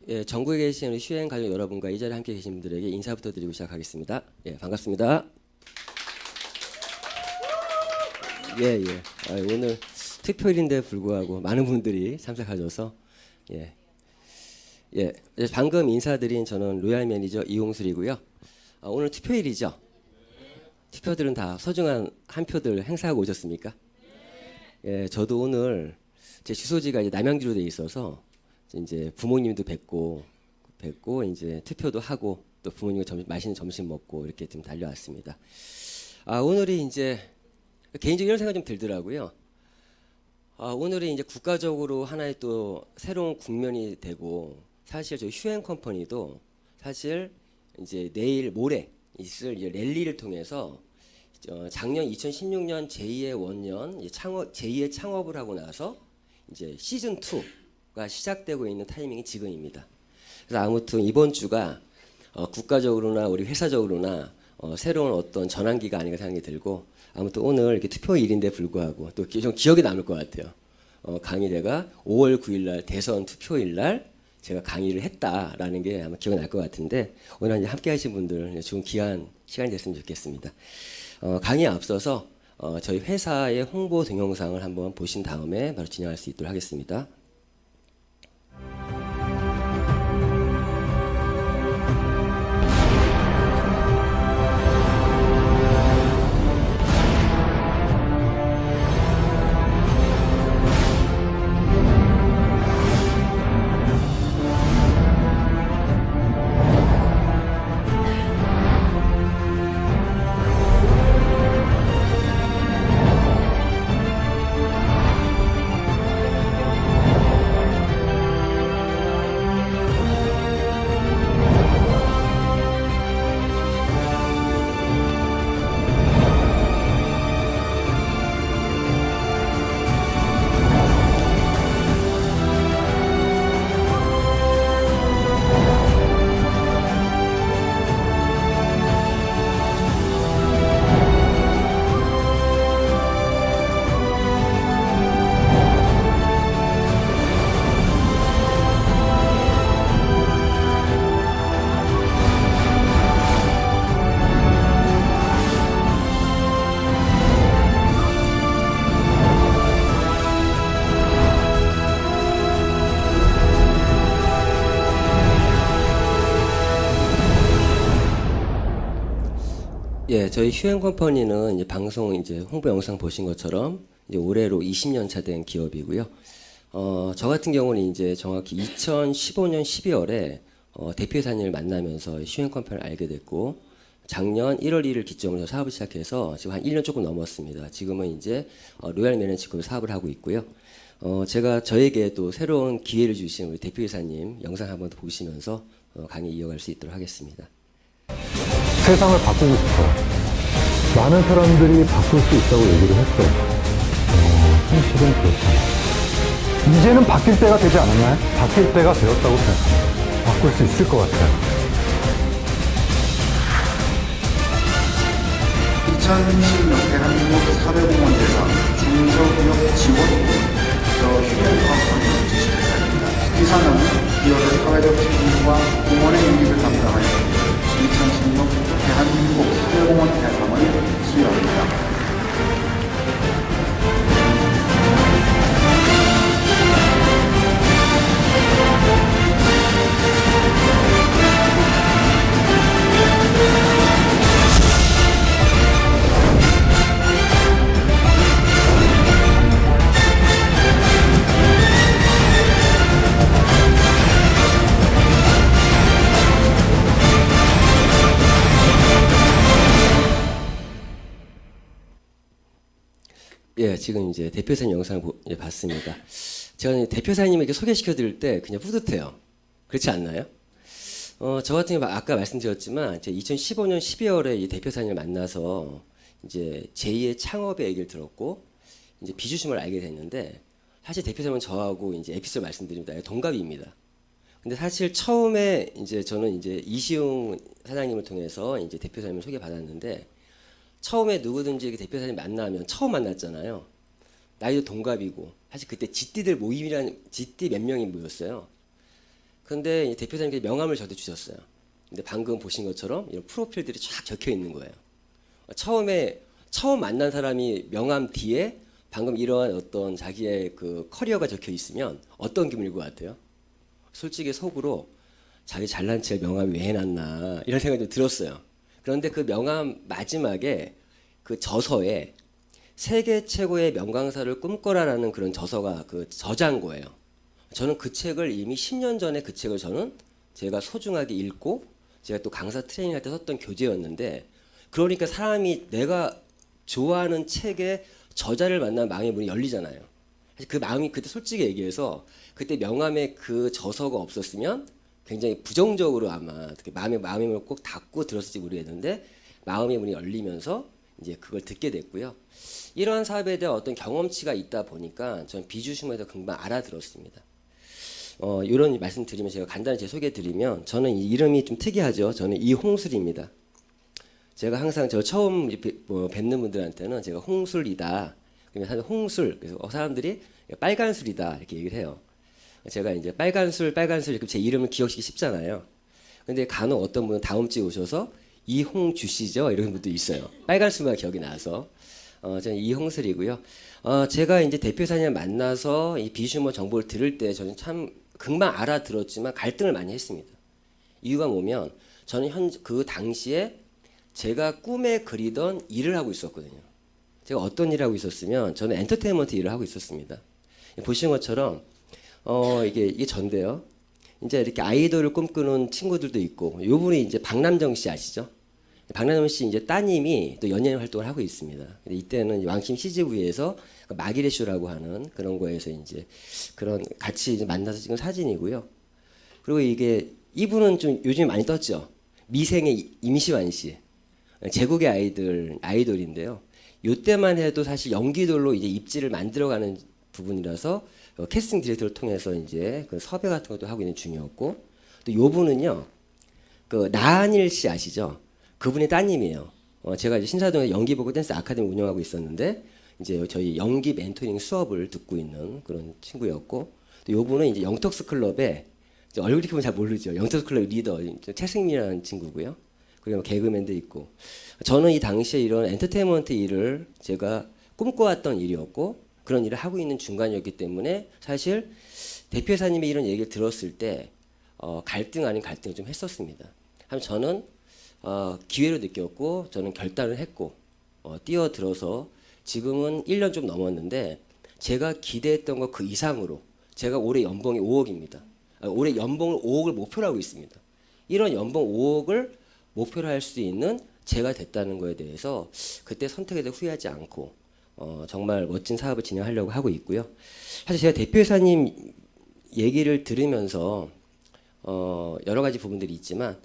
예, 전국에 계신 우리 휴행 가족 여러분과 이 자리에 함께 계신 분들에게 인사부터 드리고 시작하겠습니다. 예, 반갑습니다. 예, 예. 오늘 투표일인데 불구하고 많은 분들이 참석하셔서 예, 예. 방금 인사드린 저는 로얄 매니저 이홍술이고요. 오늘 투표일이죠. 투표들은 다 소중한 한 표들 행사하고 오셨습니까? 예, 저도 오늘 제 주소지가 이제 남양주로 돼 있어서 이제 부모님도 뵙고 이제 투표도 하고 또 부모님과 맛있는 점심 먹고 이렇게 좀 달려왔습니다. 오늘이 이제 개인적인 이런 생각이 좀 들더라고요. 오늘이 이제 국가적으로 하나의 또 새로운 국면이 되고 사실 저희 휴행 컴퍼니도 사실 이제 내일 모레 있을 이제 랠리를 통해서 작년 2016년 제2의 원년 제2의 창업을 하고 나서 이제 시즌 2가 시작되고 있는 타이밍이 지금입니다. 그래서 아무튼 이번 주가 국가적으로나 우리 회사적으로나 새로운 어떤 전환기가 아닌가 생각이 들고 아무튼 오늘 이렇게 투표일인데 불구하고 또 좀 기억에 남을 것 같아요. 강의대가 5월 9일 날 대선 투표일 날 제가 강의를 했다라는 게 아마 기억이 날 것 같은데 오늘 이제 함께 하신 분들 좋은 귀한 시간이 됐으면 좋겠습니다. 강의에 앞서서 저희 회사의 홍보 동영상을 한번 보신 다음에 바로 진행할 수 있도록 하겠습니다. 예, 저희 휴행 컴퍼니는 이제 방송 이제 홍보 영상 보신 것처럼 이제 올해로 20년 차 된 기업이고요. 저 같은 경우는 이제 정확히 2015년 12월에 대표이사님을 만나면서 휴행 컴퍼니를 알게 됐고 작년 1월 1일 기점으로 사업을 시작해서 지금 한 1년 조금 넘었습니다. 지금은 이제 로얄 매니지급 사업을 하고 있고요. 제가 저에게 또 새로운 기회를 주신 우리 대표이사님 영상 한번 더 보시면서 강의 이어갈 수 있도록 하겠습니다. 세상을 바꾸고 싶어. 많은 사람들이 바꿀 수 있다고 얘기를 했어. 현실은 그렇다. 이제는 바뀔 때가 되지 않았나요? 바뀔 때가 되었다고 생각합니다. 바꿀 수 있을 것 같아요. 2016 대한민국 사회공헌 대상 중소기업 지원금 휴행 컴퍼니 주식회사입니다. 이사는 기업의 사회적 책임과 공헌의 의미를 담당하여 2016 대한민국 사회공헌 대상을 수여합니다. 예, 지금 이제 대표사님 영상을 봤습니다. 제가 대표사님에게 소개시켜 드릴 때 그냥 뿌듯해요. 그렇지 않나요? 저 같은 경우 아까 말씀드렸지만 제가 2015년 12월에 이 대표사님을 만나서 이제 제2의 창업의 얘기를 들었고 이제 비주심을 알게 됐는데 사실 대표사님은 저하고 이제 에피소드 말씀드립니다. 동갑입니다. 근데 사실 처음에 이제 저는 이제 이시웅 사장님을 통해서 이제 대표사님을 소개받았는데 처음에 누구든지 대표사님 만나면 처음 만났잖아요. 나이도 동갑이고 사실 그때 GD들 모임이라는 GD 몇 명이 모였어요. 근데 이 대표사님께서 명함을 저한테 주셨어요. 근데 방금 보신 것처럼 이런 프로필들이 쫙 적혀 있는 거예요. 처음 만난 사람이 명함 뒤에 방금 이러한 어떤 자기의 그 커리어가 적혀 있으면 어떤 기분일 것 같아요? 솔직히 속으로 자기 잘난 체 명함이 왜 해놨나 이런 생각이 좀 들었어요. 그런데 그 명함 마지막에 그 저서에 세계 최고의 명강사를 꿈꿔라라는 그런 저서가 그 저자인 거예요. 저는 그 책을 이미 10년 전에 그 책을 저는 제가 소중하게 읽고 제가 또 강사 트레이닝 할 때 썼던 교재였는데, 그러니까 사람이 내가 좋아하는 책의 저자를 만나면 마음의 문이 열리잖아요. 사실 그 마음이 그때 솔직히 얘기해서 그때 명함에 그 저서가 없었으면 굉장히 부정적으로 아마 마음의 문을 꼭 닫고 들었을지 모르겠는데 마음의 문이 열리면서 이제 그걸 듣게 됐고요. 이러한 사업에 대한 어떤 경험치가 있다 보니까 저는 비주심에서 금방 알아들었습니다. 이런 말씀 드리면 제가 간단히 제 소개 드리면, 저는 이 이름이 좀 특이하죠. 저는 이홍술입니다. 제가 항상 저 처음 뵙는 분들한테는 제가 홍술이다. 그러면 사실 홍술, 그래서 사람들이 빨간술이다 이렇게 얘기를 해요. 제가 이제 빨간술 이렇게 제 이름을 기억시키기 쉽잖아요. 근데 간혹 어떤 분은 다음 주에 오셔서 이홍주 씨죠 이런 분도 있어요. 빨간술만 기억이 나서. 저는 이홍술이고요. 제가 이제 대표사님을 만나서 이 비주머 정보를 들을 때 저는 참 금방 알아들었지만 갈등을 많이 했습니다. 이유가 뭐면 저는 그 당시에 제가 꿈에 그리던 일을 하고 있었거든요. 제가 어떤 일을 하고 있었으면 저는 엔터테인먼트 일을 하고 있었습니다. 보시는 것처럼 이게 전데요. 이제 이렇게 아이돌을 꿈꾸는 친구들도 있고, 요 분이 이제 박남정 씨 아시죠? 박남정 씨 이제 따님이 또 연예인 활동을 하고 있습니다. 근데 이때는 왕심 CGV에서 마기레 쇼라고 하는 그런 거에서 이제 그런 같이 이제 만나서 찍은 사진이고요. 그리고 이분은 좀 요즘 많이 떴죠. 미생의 임시완 씨, 제국의 아이돌인데요. 요때만 해도 사실 연기돌로 이제 입지를 만들어가는 부분이라서 캐스팅 디렉터를 통해서 이제 그 섭외 같은 것도 하고 있는 중이었고, 또 요분은요, 그 나한일 씨 아시죠? 그분의 따님이에요. 제가 이제 신사동에 연기보고 댄스 아카데미 운영하고 있었는데 이제 저희 연기 멘토링 수업을 듣고 있는 그런 친구였고, 또 요분은 이제 영턱스 클럽에 얼굴 이렇게 보면 잘 모르죠. 영턱스 클럽 리더 최승민이라는 친구고요. 그리고 개그맨도 있고, 저는 이 당시에 이런 엔터테인먼트 일을 제가 꿈꿔왔던 일이었고 그런 일을 하고 있는 중간이었기 때문에 사실 대표사님의 이런 얘기를 들었을 때 갈등 아닌 갈등을 좀 했었습니다. 하지만 저는 기회로 느꼈고 저는 결단을 했고 뛰어들어서 지금은 1년 좀 넘었는데 제가 기대했던 것 그 이상으로 제가 올해 연봉이 5억입니다. 올해 연봉을 5억을 목표로 하고 있습니다. 이런 연봉 5억을 목표로 할 수 있는 제가 됐다는 거에 대해서 그때 선택에 대해 후회하지 않고 정말 멋진 사업을 진행하려고 하고 있고요. 사실 제가 대표이사님 얘기를 들으면서 여러 가지 부분들이 있지만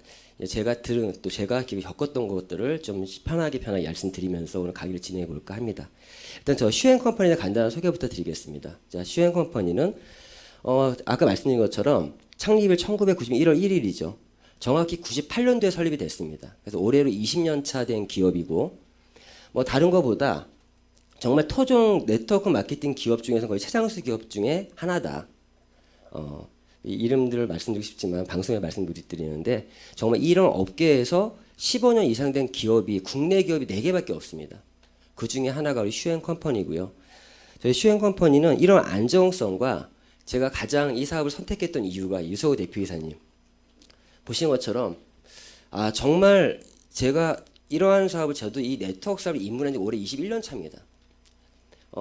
제가 겪었던 것들을 좀 편하게 말씀드리면서 오늘 강의를 진행해 볼까 합니다. 일단 저 슈앤컴퍼니의 간단한 소개부터 드리겠습니다. 자, 슈앤컴퍼니는 아까 말씀드린 것처럼 창립일 1991년 1월 1일이죠. 정확히 98년도에 설립이 됐습니다. 그래서 올해로 20년 차 된 기업이고, 다른 것보다 정말 토종 네트워크 마케팅 기업 중에서 거의 최장수 기업 중에 하나다. 이 이름들을 말씀드리고 싶지만 방송에 말씀드리는데 정말 이런 업계에서 15년 이상 된 기업이 국내 기업이 4개밖에 없습니다. 그 중에 하나가 우리 슈앤컴퍼니고요. 저희 슈앤컴퍼니는 이런 안정성과 제가 가장 이 사업을 선택했던 이유가 유서우 대표이사님 보신 것처럼 정말 제가 이러한 사업을 저도 이 네트워크 사업을 입문한 지 올해 21년 차입니다.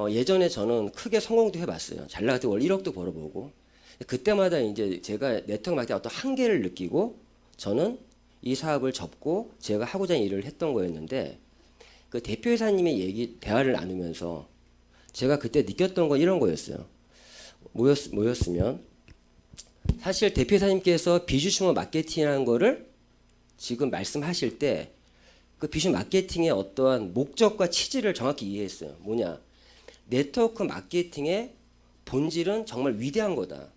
예전에 저는 크게 성공도 해봤어요. 잘 나갈 때 월 1억도 벌어보고, 그때마다 이제 제가 네트워크 마케팅 어떤 한계를 느끼고 저는 이 사업을 접고 제가 하고자 하는 일을 했던 거였는데, 그 대표이사님의 대화를 나누면서 제가 그때 느꼈던 건 이런 거였어요. 뭐였으면 사실 대표이사님께서 비주슈머 마케팅이라는 거를 지금 말씀하실 때 그 비주슈머 마케팅의 어떠한 목적과 취지를 정확히 이해했어요. 뭐냐? 네트워크 마케팅의 본질은 정말 위대한 거다.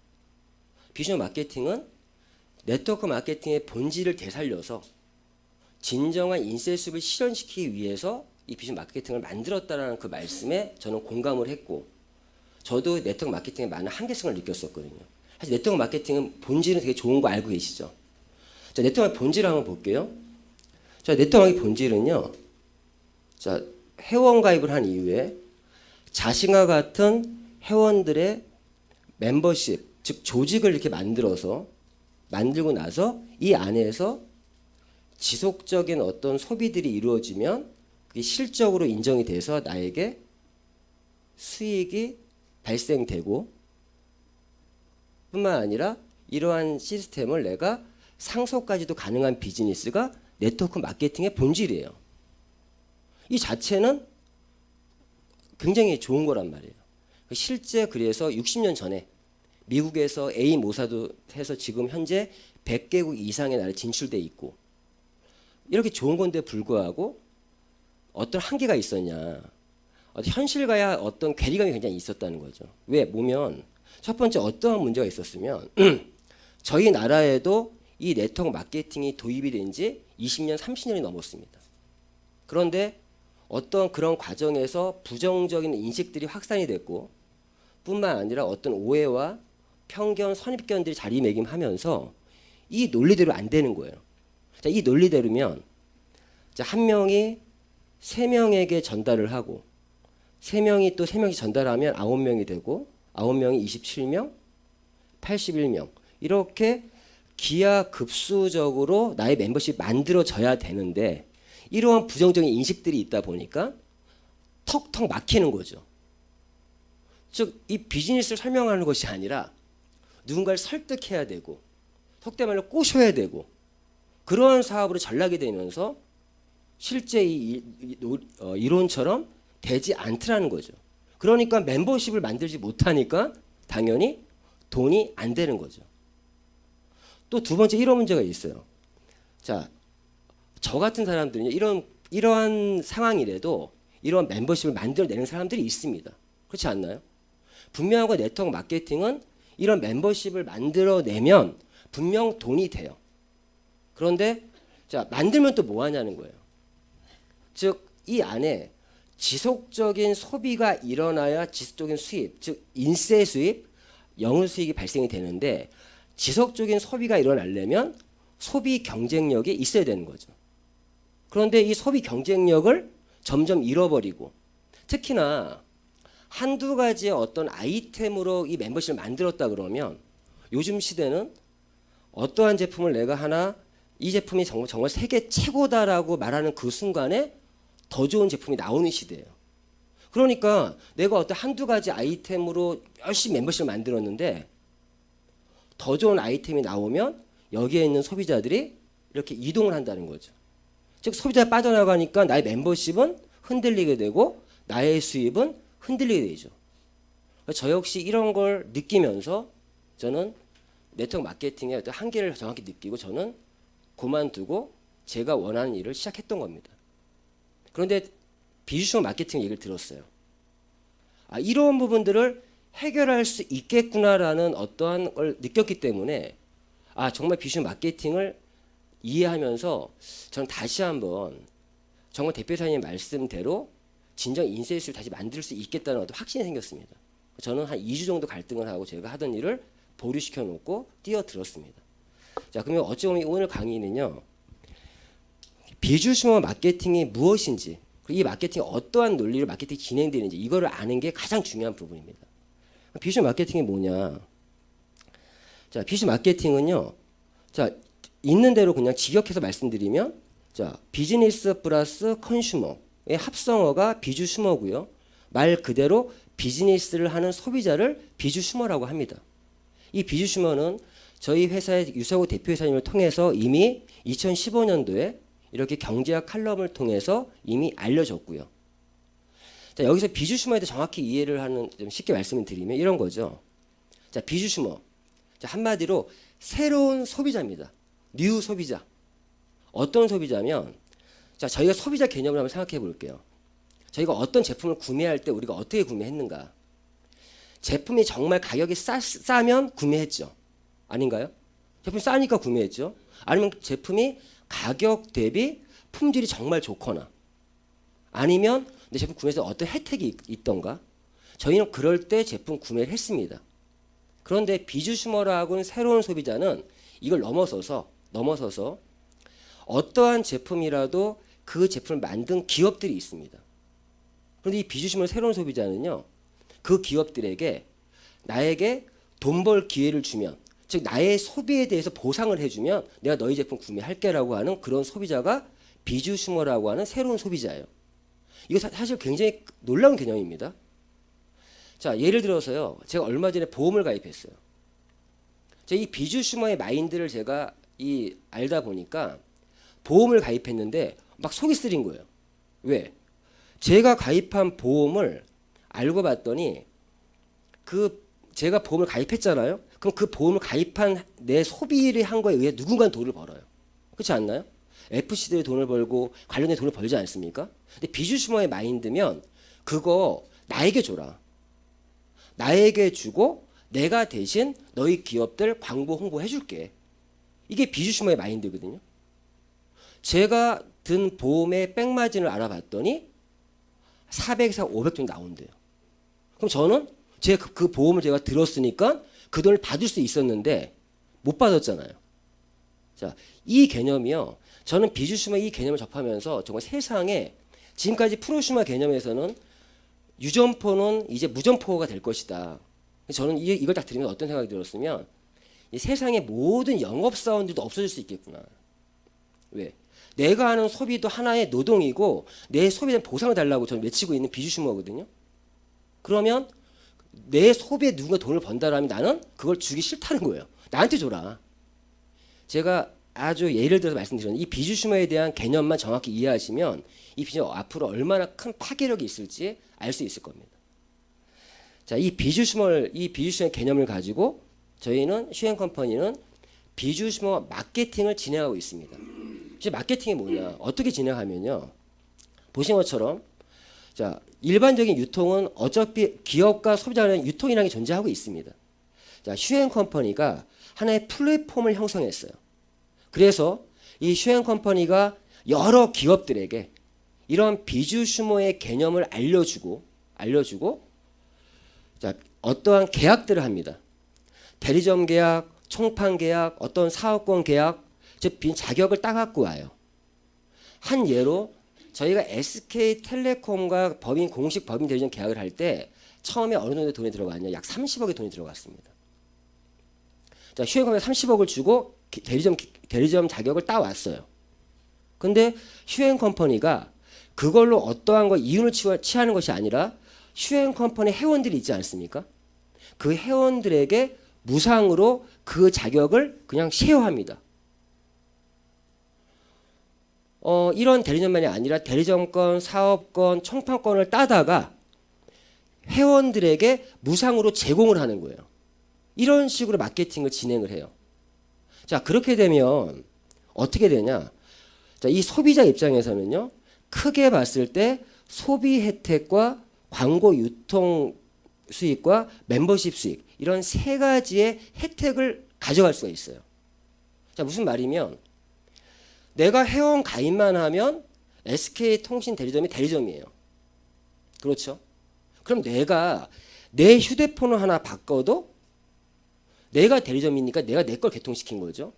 비주얼 마케팅은 네트워크 마케팅의 본질을 되살려서 진정한 인쇄 수입을 실현시키기 위해서 이 비주얼 마케팅을 만들었다라는 그 말씀에 저는 공감을 했고, 저도 네트워크 마케팅에 많은 한계성을 느꼈었거든요. 사실 네트워크 마케팅은 본질은 되게 좋은 거 알고 계시죠? 자, 네트워크 본질을 한번 볼게요. 자, 네트워크의 본질은요. 자, 회원 가입을 한 이후에 자신과 같은 회원들의 멤버십, 즉 조직을 이렇게 만들고 나서 이 안에서 지속적인 어떤 소비들이 이루어지면 그게 실적으로 인정이 돼서 나에게 수익이 발생되고 뿐만 아니라 이러한 시스템을 내가 상속까지도 가능한 비즈니스가 네트워크 마케팅의 본질이에요. 이 자체는 굉장히 좋은 거란 말이에요. 실제 그래서 60년 전에 미국에서 A 모사도 해서 지금 현재 100개국 이상의 나라에 진출돼 있고 이렇게 좋은 건데 불구하고 어떤 한계가 있었냐. 현실과의 어떤 괴리감이 굉장히 있었다는 거죠. 왜? 보면 첫 번째 어떠한 문제가 있었으면 저희 나라에도 이 네트워크 마케팅이 도입이 된 지 20년, 30년이 넘었습니다. 그런데 어떤 그런 과정에서 부정적인 인식들이 확산이 됐고 뿐만 아니라 어떤 오해와 편견, 선입견들이 자리매김하면서 이 논리대로 안 되는 거예요. 자, 이 논리대로면 자, 한 명이 세 명에게 전달을 하고 세 명이 또 세 명이 전달하면 9명이 되고 9명이 27명, 81명 이렇게 기하급수적으로 나의 멤버십이 만들어져야 되는데 이러한 부정적인 인식들이 있다 보니까 턱턱 막히는 거죠. 즉 이 비즈니스를 설명하는 것이 아니라 누군가를 설득해야 되고 속된 말로 꼬셔야 되고 그러한 사업으로 전락이 되면서 실제 이론처럼 되지 않더라는 거죠. 그러니까 멤버십을 만들지 못하니까 당연히 돈이 안 되는 거죠. 또 두 번째 이런 문제가 있어요. 자, 저 같은 사람들은 이러한 상황이라도 이런 멤버십을 만들어내는 사람들이 있습니다. 그렇지 않나요? 분명하고 네트워크 마케팅은 이런 멤버십을 만들어내면 분명 돈이 돼요. 그런데 자, 만들면 또 뭐 하냐는 거예요. 즉 이 안에 지속적인 소비가 일어나야 지속적인 수입, 즉 인세 수입, 영업 수익이 발생이 되는데 지속적인 소비가 일어나려면 소비 경쟁력이 있어야 되는 거죠. 그런데 이 소비 경쟁력을 점점 잃어버리고 특히나 한두 가지의 어떤 아이템으로 이 멤버십을 만들었다 그러면 요즘 시대는 어떠한 제품을 내가 하나 이 제품이 정말 세계 최고다라고 말하는 그 순간에 더 좋은 제품이 나오는 시대예요. 그러니까 내가 어떤 한두 가지 아이템으로 열심히 멤버십을 만들었는데 더 좋은 아이템이 나오면 여기에 있는 소비자들이 이렇게 이동을 한다는 거죠. 즉 소비자가 빠져나가니까 나의 멤버십은 흔들리게 되고 나의 수입은 흔들리게 되죠. 저 역시 이런 걸 느끼면서 저는 네트워크 마케팅의 어떤 한계를 정확히 느끼고 저는 그만두고 제가 원하는 일을 시작했던 겁니다. 그런데 비주얼 마케팅 얘기를 들었어요. 아, 이런 부분들을 해결할 수 있겠구나라는 어떠한 걸 느꼈기 때문에 아, 정말 비주얼 마케팅을 이해하면서 저는 다시 한번 정말 대표사님 말씀대로 진정 인쇄술을 다시 만들 수 있겠다는 어떤 확신이 생겼습니다. 저는 한 2주 정도 갈등을 하고 제가 하던 일을 보류시켜 놓고 뛰어들었습니다. 자, 그러면 어찌 보면 오늘 강의는요. 비주얼 마케팅이 무엇인지 그리고 이 마케팅이 어떠한 논리로 마케팅이 진행되는지 이거를 아는 게 가장 중요한 부분입니다. 비주얼 마케팅이 뭐냐? 자, 비주얼 마케팅은요. 자, 있는 대로 그냥 직역해서 말씀드리면 자, 비즈니스 플러스 컨슈머의 합성어가 비주슈머고요. 말 그대로 비즈니스를 하는 소비자를 비주슈머라고 합니다. 이 비주슈머는 저희 회사의 유서구 대표이사님을 통해서 이미 2015년도에 이렇게 경제학 칼럼을 통해서 이미 알려졌고요. 자, 여기서 비주슈머에 대해 정확히 이해를 하는 좀 쉽게 말씀을 드리면 이런 거죠. 자, 비주슈머. 자, 한마디로 새로운 소비자입니다. 뉴 소비자. 어떤 소비자면 자, 저희가 소비자 개념을 한번 생각해 볼게요. 저희가 어떤 제품을 구매할 때 우리가 어떻게 구매했는가? 제품이 정말 가격이 싸면 구매했죠. 아닌가요? 제품이 싸니까 구매했죠. 아니면 제품이 가격 대비 품질이 정말 좋거나 아니면 내 제품 구매해서 어떤 혜택이 있던가 저희는 그럴 때 제품 구매를 했습니다. 그런데 비주슈머라고는 새로운 소비자는 이걸 넘어서서 어떠한 제품이라도 그 제품을 만든 기업들이 있습니다. 그런데 이 비주슈머 새로운 소비자는요, 그 기업들에게 나에게 돈 벌 기회를 주면, 즉 나의 소비에 대해서 보상을 해주면 내가 너희 제품 구매할게라고 하는 그런 소비자가 비주슈머라고 하는 새로운 소비자예요. 이거 사실 굉장히 놀라운 개념입니다. 자, 예를 들어서요, 제가 얼마 전에 보험을 가입했어요. 제가 이 비주슈머의 마인드를 제가 알다 보니까 보험을 가입했는데 막 속이 쓰린 거예요. 왜? 제가 가입한 보험을 알고 봤더니 제가 보험을 가입했잖아요. 그럼 그 보험을 가입한 내 소비를 한 거에 의해 누군가는 돈을 벌어요. 그렇지 않나요? FC들이 돈을 벌고 관련된 돈을 벌지 않습니까? 근데 비주슈머의 마인드면 그거 나에게 줘라. 나에게 주고 내가 대신 너희 기업들 광고 홍보해 줄게. 이게 비주슈머의 마인드거든요. 제가 든 보험의 백마진을 알아봤더니 400에서 500 정도 나온대요. 그럼 저는 그 보험을 제가 들었으니까 그 돈을 받을 수 있었는데 못 받았잖아요. 자, 이 개념이요. 저는 비주슈머 이 개념을 접하면서 정말 세상에 지금까지 프로슈머 개념에서는 유점포는 이제 무점포가 될 것이다. 저는 이걸 딱 들으면 어떤 생각이 들었으면 이 세상의 모든 영업사원들도 없어질 수 있겠구나. 왜? 내가 하는 소비도 하나의 노동이고 내 소비에 대한 보상을 달라고 저는 외치고 있는 비주슈머거든요. 그러면 내 소비에 누군가 돈을 번다라면 나는 그걸 주기 싫다는 거예요. 나한테 줘라. 제가 아주 예를 들어서 말씀드렸는데 이 비주슈머에 대한 개념만 정확히 이해하시면 이 비주슈머 앞으로 얼마나 큰 파괴력이 있을지 알 수 있을 겁니다. 자, 이 비주슈머의 개념을 가지고 저희는 슈앤컴퍼니는 비주슈머 마케팅을 진행하고 있습니다. 마케팅이 뭐냐? 어떻게 진행하면요. 보신 것처럼 자, 일반적인 유통은 어차피 기업과 소비자 간의 유통이라는 게 존재하고 있습니다. 자, 슈앤컴퍼니가 하나의 플랫폼을 형성했어요. 그래서 이 슈앤컴퍼니가 여러 기업들에게 이런 비주슈머의 개념을 알려주고 자, 어떠한 계약들을 합니다. 대리점 계약, 총판 계약, 어떤 사업권 계약, 즉 자격을 따갖고 와요. 한 예로 저희가 SK텔레콤과 공식 법인 대리점 계약을 할 때 처음에 어느 정도 돈이 들어갔냐? 약 30억의 돈이 들어갔습니다. 자, 슈앤컴퍼니가 30억을 주고 대리점 자격을 따왔어요. 근데 슈앤컴퍼니가 그걸로 어떠한 이윤을 취하는 것이 아니라 슈앤컴퍼니 회원들이 있지 않습니까? 그 회원들에게 무상으로 그 자격을 그냥 쉐어합니다. 이런 대리점만이 아니라 대리점권, 사업권, 총판권을 따다가 회원들에게 무상으로 제공을 하는 거예요. 이런 식으로 마케팅을 진행을 해요. 자, 그렇게 되면 어떻게 되냐? 자, 이 소비자 입장에서는요, 크게 봤을 때 소비 혜택과 광고 유통 수익과 멤버십 수익, 이런 세 가지의 혜택을 가져갈 수가 있어요. 자, 무슨 말이면 내가 회원 가입만 하면 SK통신 대리점이 대리점이에요. 그렇죠? 그럼 내가 내 휴대폰을 하나 바꿔도 내가 대리점이니까 내가 내 걸 개통시킨 거죠.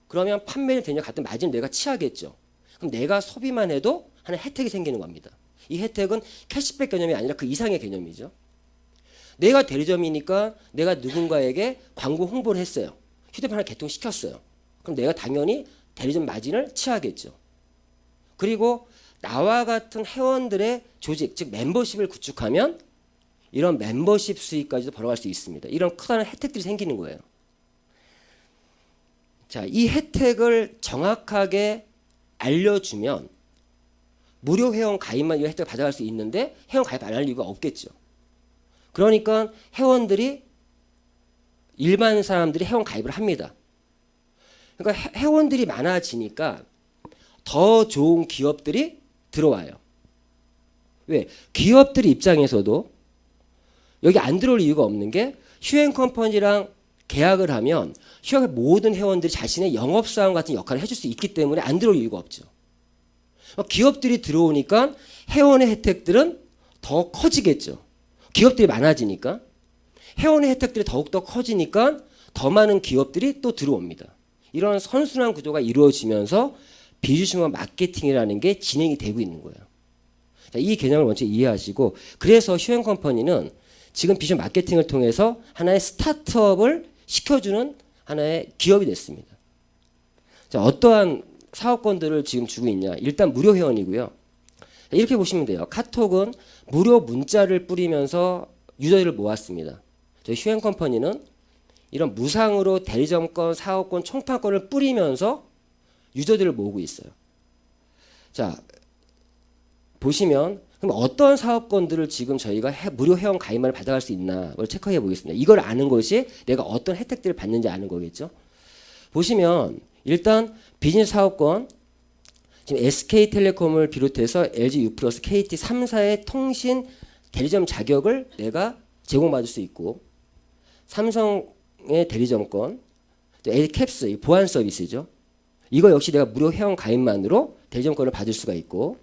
그러면 판매를 대리점 같은 마진을 내가 취하겠죠. 그럼 내가 소비만 해도 하는 혜택이 생기는 겁니다. 이 혜택은 캐시백 개념이 아니라 그 이상의 개념이죠. 내가 대리점이니까 내가 누군가에게 광고 홍보를 했어요. 휴대폰 하나 개통시켰어요. 그럼 내가 당연히 대리점 마진을 취하겠죠. 그리고 나와 같은 회원들의 조직, 즉 멤버십을 구축하면 이런 멤버십 수익까지도 벌어갈 수 있습니다. 이런 크다란 혜택들이 생기는 거예요. 자, 이 혜택을 정확하게 알려주면 무료 회원 가입만 이 혜택을 받아갈 수 있는데 회원 가입 안 할 이유가 없겠죠. 그러니까 회원들이 일반 사람들이 회원 가입을 합니다. 그러니까 회원들이 많아지니까 더 좋은 기업들이 들어와요. 왜? 기업들 입장에서도 여기 안 들어올 이유가 없는 게 슈앤컴퍼니랑 계약을 하면 슈앤 모든 회원들이 자신의 영업사원 같은 역할을 해줄 수 있기 때문에 안 들어올 이유가 없죠. 기업들이 들어오니까 회원의 혜택들은 더 커지겠죠. 기업들이 많아지니까 회원의 혜택들이 더욱더 커지니까 더 많은 기업들이 또 들어옵니다. 이런 선순환 구조가 이루어지면서 비주식만 마케팅이라는 게 진행이 되고 있는 거예요. 자, 이 개념을 먼저 이해하시고, 그래서 휴앤컴퍼니는 지금 비주식 마케팅을 통해서 하나의 스타트업을 시켜주는 하나의 기업이 됐습니다. 자, 어떠한 사업권들을 지금 주고 있냐? 일단 무료 회원이고요. 자, 이렇게 보시면 돼요. 카톡은 무료 문자를 뿌리면서 유저들을 모았습니다. 저희 휴앤컴퍼니는 이런 무상으로 대리점권, 사업권, 총판권을 뿌리면서 유저들을 모으고 있어요. 자, 보시면 그럼 어떤 사업권들을 지금 저희가 무료 회원 가입만을 받아갈 수 있나 를 체크해 보겠습니다. 이걸 아는 것이 내가 어떤 혜택들을 받는지 아는 거겠죠. 보시면 일단 비즈니스 사업권, 지금 SK텔레콤을 비롯해서 LG U+, KT 3사의 통신 대리점 자격을 내가 제공받을 수 있고, 삼성의 대리점권, 또 캡스 보안 서비스죠. 이거 역시 내가 무료 회원 가입만으로 대리점권을 받을 수가 있고,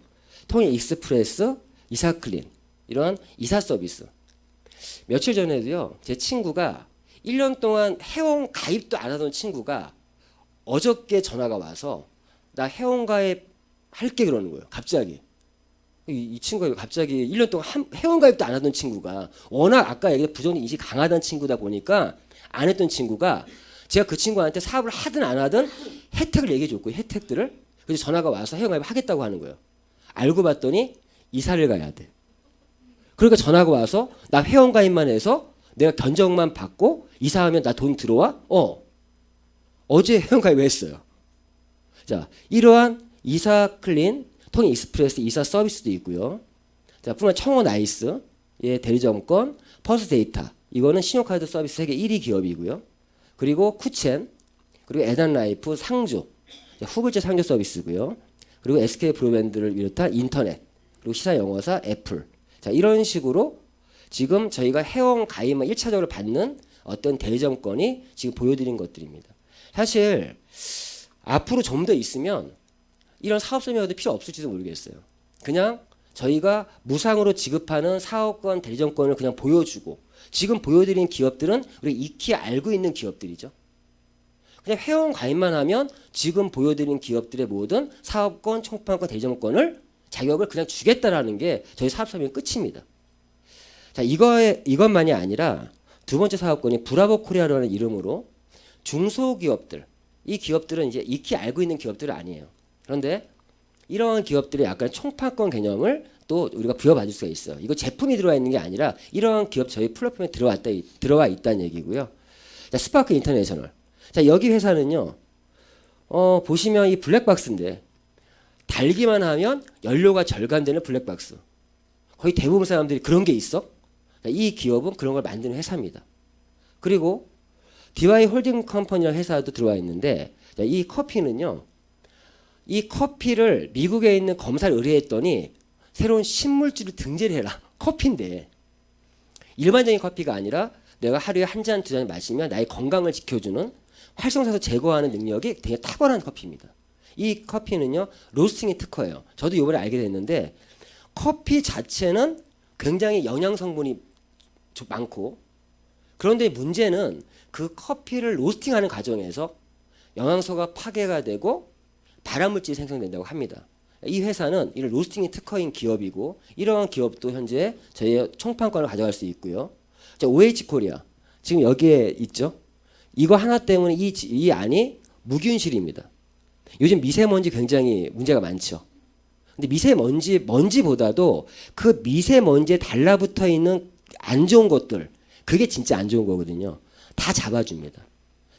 통일 익스프레스, 이사클린 이런 이사 서비스. 며칠 전에도요, 제 친구가 1년 동안 회원 가입도 안 하던 친구가 어저께 전화가 와서 나 회원 가입 할게 그러는 거예요. 갑자기. 이 친구가 갑자기 1년 동안 회원 가입도 안 하던 친구가, 워낙 아까 얘기한 부정적 인식이 강하다는 친구다 보니까 안 했던 친구가, 제가 그 친구한테 사업을 하든 안 하든 혜택을 얘기해 줬고요. 혜택들을. 그래서 전화가 와서 회원 가입 하겠다고 하는 거예요. 알고 봤더니 이사를 가야 돼. 그러니까 전화가 와서 나 회원 가입만 해서 내가 견적만 받고 이사하면 나 돈 들어와? 어제 회원 가입 했어요. 자, 이러한 이사 클린, 통일 익스프레스 이사 서비스도 있고요. 자, 뿐만 청호 나이스, 예, 대리점권, 퍼스 데이터, 이거는 신용카드 서비스 세계 1위 기업이고요. 그리고 쿠첸, 그리고 에단라이프, 상주, 후불제 상주 서비스고요. 그리고 SK 브로드밴드를 비롯한 인터넷, 그리고 시사 영어사, 애플. 자, 이런 식으로 지금 저희가 회원 가입만 1차적으로 받는 어떤 대리점권이 지금 보여드린 것들입니다. 사실 앞으로 좀 더 있으면 이런 사업 설명도 필요 없을지도 모르겠어요. 그냥 저희가 무상으로 지급하는 사업권, 대리점권을 그냥 보여주고, 지금 보여드린 기업들은 우리 익히 알고 있는 기업들이죠. 그냥 회원 가입만 하면 지금 보여드린 기업들의 모든 사업권, 총판권, 대리점권을 자격을 그냥 주겠다라는 게 저희 사업 설명의 끝입니다. 자, 이것만이 아니라 두 번째 사업권이 브라보 코리아라는 이름으로 중소기업들, 이 기업들은 이제 익히 알고 있는 기업들은 아니에요. 그런데 이러한 기업들의 약간 총판권 개념을 또 우리가 부여받을 수가 있어요. 이거 제품이 들어와 있는 게 아니라 이러한 기업 저희 플랫폼에 들어와 있다는 얘기고요. 자, 스파크 인터내셔널. 자, 여기 회사는요, 보시면 이 블랙박스인데, 달기만 하면 연료가 절감되는 블랙박스. 거의 대부분 사람들이 그런 게 있어? 자, 이 기업은 그런 걸 만드는 회사입니다. 그리고 DY 홀딩 컴퍼니라는 회사도 들어와 있는데, 자, 이 커피는요, 이 커피를 미국에 있는 검사를 의뢰했더니 새로운 신물질을 등재를 해라. 커피인데 일반적인 커피가 아니라 내가 하루에 한 잔, 두 잔 마시면 나의 건강을 지켜주는 활성산소 제거하는 능력이 되게 탁월한 커피입니다. 이 커피는요, 로스팅이 특허예요. 저도 이번에 알게 됐는데 커피 자체는 굉장히 영양 성분이 많고, 그런데 문제는 그 커피를 로스팅하는 과정에서 영양소가 파괴가 되고 발암물질이 생성된다고 합니다. 이 회사는 이런 로스팅이 특허인 기업이고, 이러한 기업도 현재 저희의 총판권을 가져갈 수 있고요. 자, OH 코리아 지금 여기에 있죠. 이거 하나 때문에 이 안이 무균실입니다. 요즘 미세먼지 굉장히 문제가 많죠. 근데 먼지보다도 그 미세먼지에 달라붙어 있는 안 좋은 것들, 그게 진짜 안 좋은 거거든요. 다 잡아줍니다.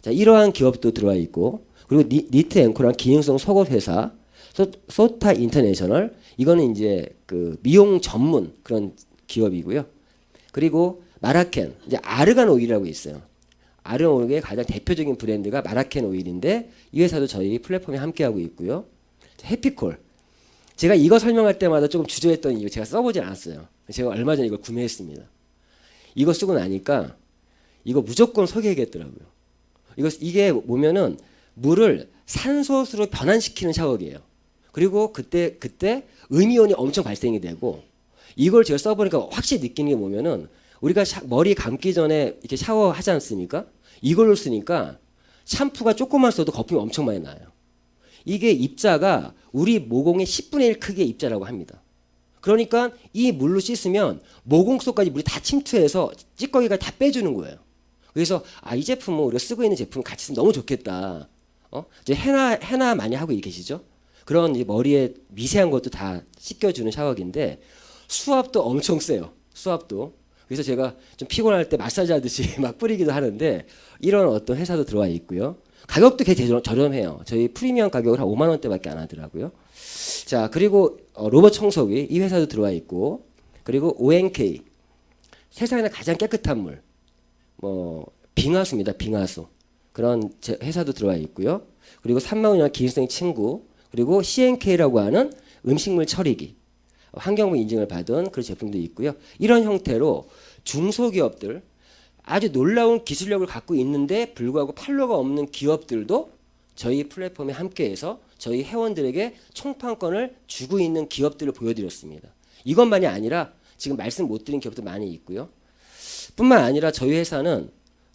자, 이러한 기업도 들어와 있고, 그리고 니트 앵커랑 기능성 속옷 회사 소타 인터내셔널, 이거는 이제 그 미용 전문 그런 기업이고요. 그리고 마라켄, 이제 아르간 오일이라고 있어요. 아르간 오일의 가장 대표적인 브랜드가 마라켄 오일인데, 이 회사도 저희 플랫폼에 함께하고 있고요. 해피콜, 제가 이거 설명할 때마다 조금 주저했던 이유, 제가 써보진 않았어요. 제가 얼마 전에 이걸 구매했습니다. 이거 쓰고 나니까 이거 무조건 소개해야겠더라고요. 이게 보면은 물을 산소수로 변환시키는 샤워기예요. 그리고 그때 음이온이 엄청 발생이 되고, 이걸 제가 써보니까 확실히 느끼는 게 뭐냐면 우리가 머리 감기 전에 이렇게 샤워하지 않습니까? 이걸로 쓰니까 샴푸가 조금만 써도 거품이 엄청 많이 나요. 이게 입자가 우리 모공의 10분의 1 크기의 입자라고 합니다. 그러니까 이 물로 씻으면 모공 속까지 물이 다 침투해서 찌꺼기가 다 빼주는 거예요. 그래서 이 제품은 우리가 쓰고 있는 제품 같이 쓰면 너무 좋겠다. 이제 해나 많이 하고 계시죠? 그런 머리에 미세한 것도 다 씻겨주는 샤워기인데 수압도 엄청 세요. 수압도. 그래서 제가 좀 피곤할 때 마사지 하듯이 막 뿌리기도 하는데 이런 어떤 회사도 들어와 있고요. 가격도 되게 저렴해요. 저희 프리미엄 가격을 한 5만 원대밖에 안 하더라고요. 자, 그리고 로봇 청소기 이 회사도 들어와 있고, 그리고 ONK 세상에서 가장 깨끗한 물, 빙하수입니다. 빙하수. 그런 회사도 들어와 있고요. 그리고 3만 원이나 기능성 친구, 그리고 CNK라고 하는 음식물 처리기, 환경부 인증을 받은 그런 제품도 있고요. 이런 형태로 중소기업들, 아주 놀라운 기술력을 갖고 있는데 불구하고 팔로가 없는 기업들도 저희 플랫폼에 함께해서 저희 회원들에게 총판권을 주고 있는 기업들을 보여드렸습니다. 이것만이 아니라 지금 말씀 못 드린 기업도 많이 있고요. 뿐만 아니라 저희 회사는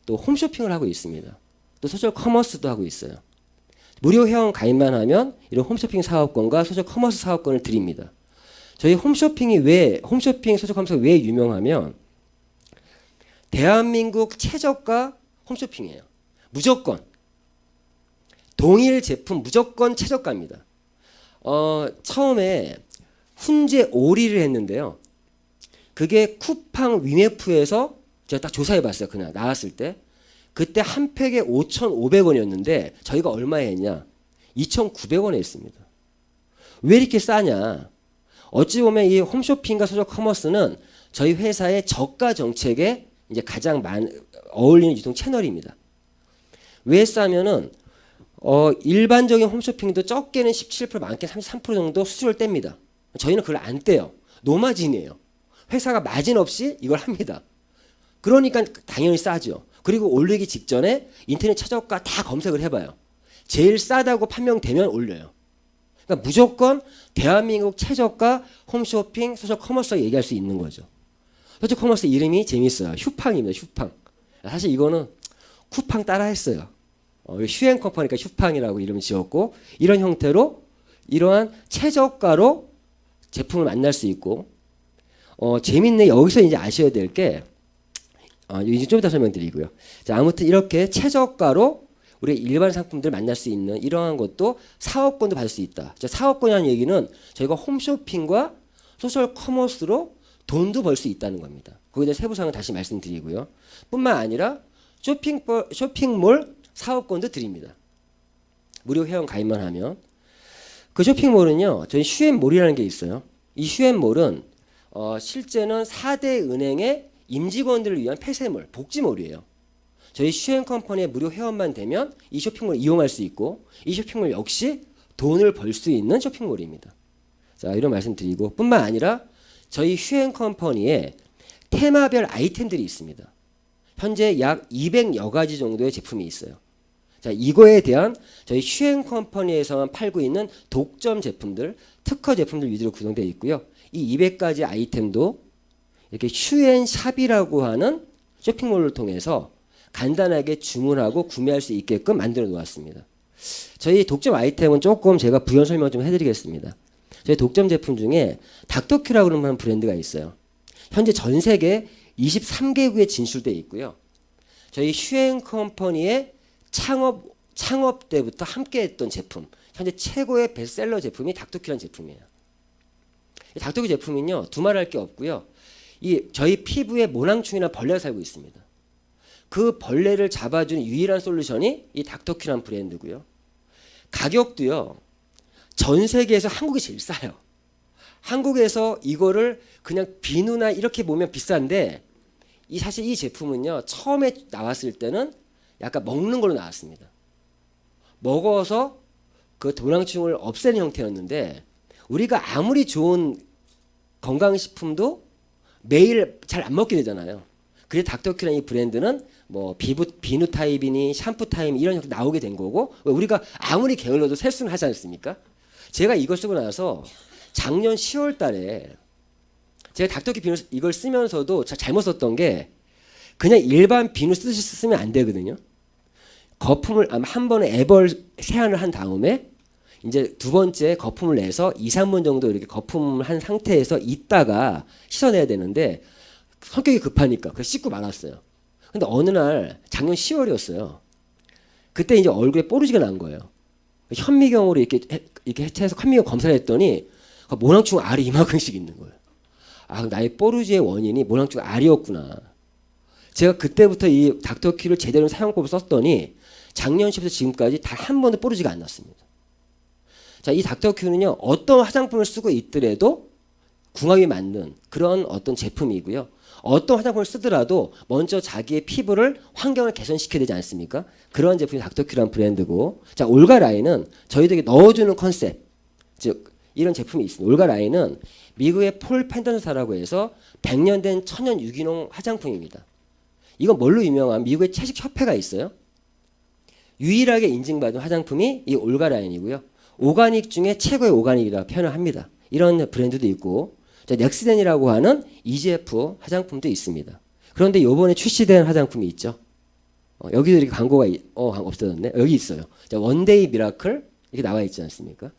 또 홈쇼핑을 하고 있습니다. 또 소셜 커머스도 하고 있어요. 무료 회원 가입만 하면 이런 홈쇼핑 사업권과 소셜 커머스 사업권을 드립니다. 저희 홈쇼핑 소셜 커머스가 왜 유명하면 대한민국 최저가 홈쇼핑이에요. 무조건. 동일 제품 무조건 최저가입니다. 처음에 훈제 오리를 했는데요. 그게 쿠팡 위메프에서 제가 딱 조사해봤어요. 그날 나왔을 때. 그때 한 팩에 5,500원이었는데 저희가 얼마에 했냐? 2,900원에 했습니다. 왜 이렇게 싸냐? 어찌 보면 이 홈쇼핑과 소셜 커머스는 저희 회사의 저가 정책에 이제 가장 어울리는 유통 채널입니다. 왜 싸면은 일반적인 홈쇼핑도 적게는 17%, 많게는 33% 정도 수수료를 뗍니다. 저희는 그걸 안 떼요. 노마진이에요. 회사가 마진 없이 이걸 합니다. 그러니까 당연히 싸죠. 그리고 올리기 직전에 인터넷 최저가 다 검색을 해봐요. 제일 싸다고 판명되면 올려요. 그러니까 무조건 대한민국 최저가 홈쇼핑, 소셜 커머스 얘기할 수 있는 거죠. 소셜 커머스 이름이 재밌어요. 휴팡입니다. 휴팡. 사실 이거는 쿠팡 따라했어요. 휴행 컴퍼니가 휴팡이라고 이름을 지었고, 이런 형태로 이러한 최저가로 제품을 만날 수 있고, 재밌네. 여기서 이제 아셔야 될 게, 이제 좀 이따 설명드리고요. 자, 아무튼 이렇게 최저가로 우리 일반 상품들 만날 수 있는 이러한 것도 사업권도 받을 수 있다. 자, 사업권이라는 얘기는 저희가 홈쇼핑과 소셜 커머스로 돈도 벌 수 있다는 겁니다. 거기에 대한 세부사항은 다시 말씀드리고요. 뿐만 아니라 쇼핑몰 사업권도 드립니다. 무료 회원 가입만 하면. 그 쇼핑몰은요, 저희 슈앤몰이라는 게 있어요. 이 슈앤몰은 실제는 4대 은행의 임직원들을 위한 폐쇄몰, 복지몰이에요. 저희 슈앤컴퍼니의 무료 회원만 되면 이 쇼핑몰을 이용할 수 있고, 이 쇼핑몰 역시 돈을 벌 수 있는 쇼핑몰입니다. 자, 이런 말씀 드리고, 뿐만 아니라 저희 슈앤컴퍼니에 테마별 아이템들이 있습니다. 현재 약 200여 가지 정도의 제품이 있어요. 자, 이거에 대한 저희 슈앤컴퍼니에서만 팔고 있는 독점 제품들, 특허 제품들 위주로 구성되어 있고요. 이 200가지 아이템도 이렇게 슈앤샵이라고 하는 쇼핑몰을 통해서 간단하게 주문하고 구매할 수 있게끔 만들어 놓았습니다. 저희 독점 아이템은 조금 제가 부연 설명 좀 해드리겠습니다. 저희 독점 제품 중에 닥터큐라고 하는 브랜드가 있어요. 현재 전 세계 23개국에 진출되어 있고요. 저희 슈앤컴퍼니의 창업 때부터 함께했던 제품, 현재 최고의 베스트셀러 제품이 닥터큐라는 제품이에요. 이 닥터큐 제품은요, 두말할 게 없고요. 저희 피부에 모낭충이나 벌레가 살고 있습니다. 그 벌레를 잡아주는 유일한 솔루션이 이 닥터큐라는 브랜드고요. 가격도요, 전 세계에서 한국이 제일 싸요. 한국에서 이거를 그냥 비누나 이렇게 보면 비싼데, 사실 이 제품은요, 처음에 나왔을 때는 약간 먹는 걸로 나왔습니다. 먹어서 그 모낭충을 없애는 형태였는데, 우리가 아무리 좋은 건강식품도 매일 잘 안 먹게 되잖아요. 그래서 닥터큐라는 이 브랜드는 뭐 비누 타입이니 샴푸 타입 이런 형태 나오게 된 거고, 우리가 아무리 게을러도 세수는 하지 않습니까? 제가 이걸 쓰고 나서 작년 10월 달에 제가 닥터키 비누 이걸 쓰면서도 잘못 썼던 게 그냥 일반 비누 쓰면 안 되거든요. 거품을 한 번에 앱을 세안을 한 다음에 이제 두 번째 거품을 내서 2, 3분 정도 이렇게 거품을 한 상태에서 있다가 씻어내야 되는데 성격이 급하니까 그래서 씻고 말았어요. 근데 어느 날 작년 10월이었어요. 그때 이제 얼굴에 뽀루지가 난 거예요. 현미경으로 이렇게 해체해서 현미경 검사를 했더니 모낭충 알이 이만큼씩 있는 거예요. 아, 나의 뽀루지의 원인이 모낭충 알이었구나. 제가 그때부터 이 닥터큐를 제대로 사용법을 썼더니 작년 10월부터 지금까지 단 한 번도 뽀루지가 안 났습니다. 자, 이 닥터큐는요, 어떤 화장품을 쓰고 있더라도 궁합이 맞는 그런 어떤 제품이고요. 어떤 화장품을 쓰더라도 먼저 자기의 피부를 환경을 개선시켜야 되지 않습니까? 그런 제품이 닥터큐라는 브랜드고, 자, 올가라인은 저희들에게 넣어주는 컨셉, 즉 이런 제품이 있습니다. 올가라인은 미국의 폴 펜던사라고 해서 100년 된 천연 유기농 화장품입니다. 이건 뭘로 유명한 미국의 채식 협회가 있어요. 유일하게 인증받은 화장품이 이 올가라인이고요. 오가닉 중에 최고의 오가닉이라고 표현을 합니다. 이런 브랜드도 있고, 자, 넥스덴이라고 하는 EGF 화장품도 있습니다. 그런데 이번에 출시된 화장품이 있죠. 여기도 이렇게 광고가 없어졌네. 여기 있어요. 자, 원데이 미라클 이렇게 나와 있지 않습니까?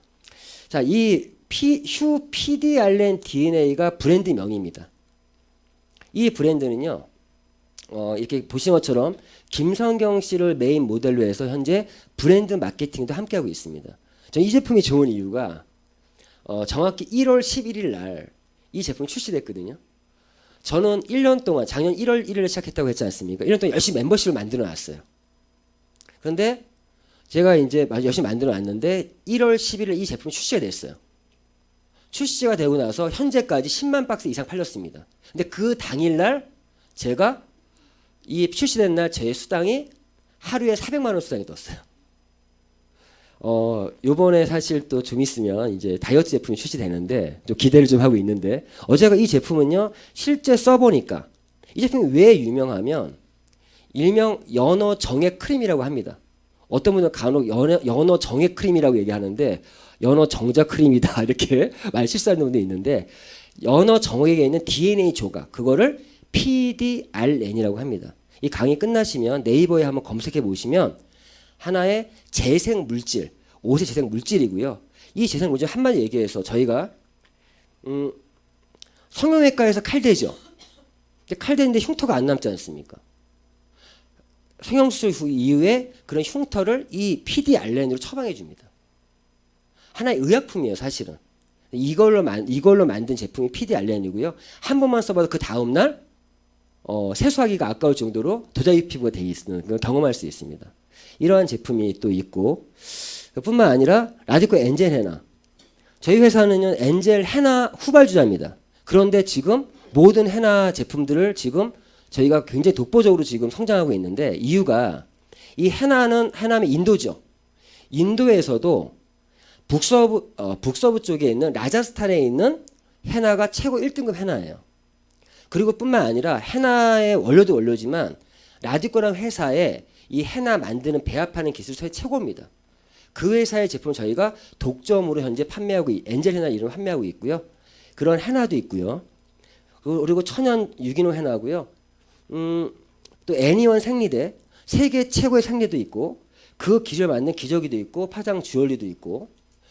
자, 이 휴 PDRN DNA가 브랜드 명입니다. 이 브랜드는요, 이렇게 보신 것처럼 김성경 씨를 메인 모델로 해서 현재 브랜드 마케팅도 함께하고 있습니다. 저는 이 제품이 좋은 이유가 정확히 1월 11일 날 이 제품이 출시됐거든요. 저는 1년 동안 작년 1월 1일에 시작했다고 했지 않습니까? 1년 동안 열심히 멤버십을 만들어 놨어요. 그런데 제가 이제 열심히 만들어 놨는데 1월 11일 이 제품이 출시가 됐어요. 출시가 되고 나서 현재까지 10만 박스 이상 팔렸습니다. 근데 그 당일날 제가 이 출시된 날 제 수당이 하루에 400만 원 수당이 떴어요. 요번에 사실 또 좀 있으면 이제 다이어트 제품이 출시되는데 좀 기대를 좀 하고 있는데 어제가 이 제품은요 실제 써보니까 이 제품이 왜 유명하면 일명 연어 정액 크림이라고 합니다. 어떤 분은 간혹 연어 정액 크림이라고 얘기하는데 연어 정자 크림이다 이렇게 말 실수하는 분도 있는데 연어 정액에 있는 DNA 조각 그거를 PDRN이라고 합니다. 이 강의 끝나시면 네이버에 한번 검색해 보시면 하나의 재생 물질, 옷의 재생 물질이고요. 이 재생 물질 한마디 얘기해서 저희가 성형외과에서 칼대죠. 근데 칼대는데 흉터가 안 남지 않습니까? 성형수술 후 이후에 그런 흉터를 이 PDRN으로 처방해 줍니다. 하나의 의약품이에요, 사실은. 이걸로 만든 제품이 PDRN이고요. 한 번만 써봐도 그 다음 날 세수하기가 아까울 정도로 도자기 피부가 되어 있는 걸 경험할 수 있습니다. 이러한 제품이 또 있고 뿐만 아니라 라디코 엔젤 헤나 저희 회사는요 엔젤 헤나 후발주자입니다. 그런데 지금 모든 헤나 제품들을 지금 저희가 굉장히 독보적으로 지금 성장하고 있는데 이유가 이 헤나면 인도죠. 인도에서도 북서부 쪽에 있는 라자스탄에 있는 헤나가 최고 1등급 헤나예요. 그리고 뿐만 아니라 헤나의 원료도 원료지만 라디코라는 회사에 이 헤나 만드는 배합하는 기술이 최고입니다. 그 회사의 제품을 저희가 독점으로 현재 판매하고 엔젤 헤나 이름을 판매하고 있고요. 그런 헤나도 있고요. 그리고 천연 유기농 헤나고요. 또 애니원 생리대 세계 최고의 생리대도 있고 그 기술 맞는 기저귀도 있고 파장 주얼리도 있고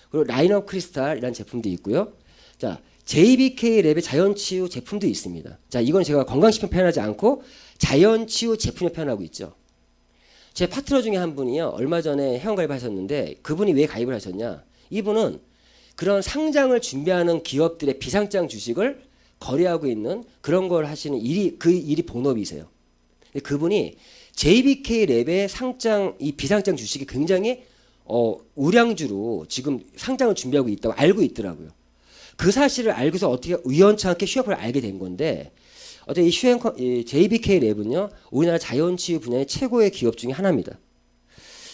그리고 라인업 크리스탈이라는 제품도 있고요. 자, JBK 랩의 자연치유 제품도 있습니다. 자, 이건 제가 건강식품 표현하지 않고 자연치유 제품을 표현하고 있죠. 제 파트너 중에 한 분이요. 얼마 전에 회원가입을 하셨는데 그분이 왜 가입을 하셨냐. 이분은 그런 상장을 준비하는 기업들의 비상장 주식을 거래하고 있는 그런 걸 하시는 그 일이 본업이세요. 근데 그분이 JBK 랩의 이 비상장 주식이 굉장히 우량주로 지금 상장을 준비하고 있다고 알고 있더라고요. 그 사실을 알고서 어떻게 우연찮게 휴업을 알게 된 건데 어제 이 JBK 랩은요 우리나라 자연치유 분야의 최고의 기업 중에 하나입니다.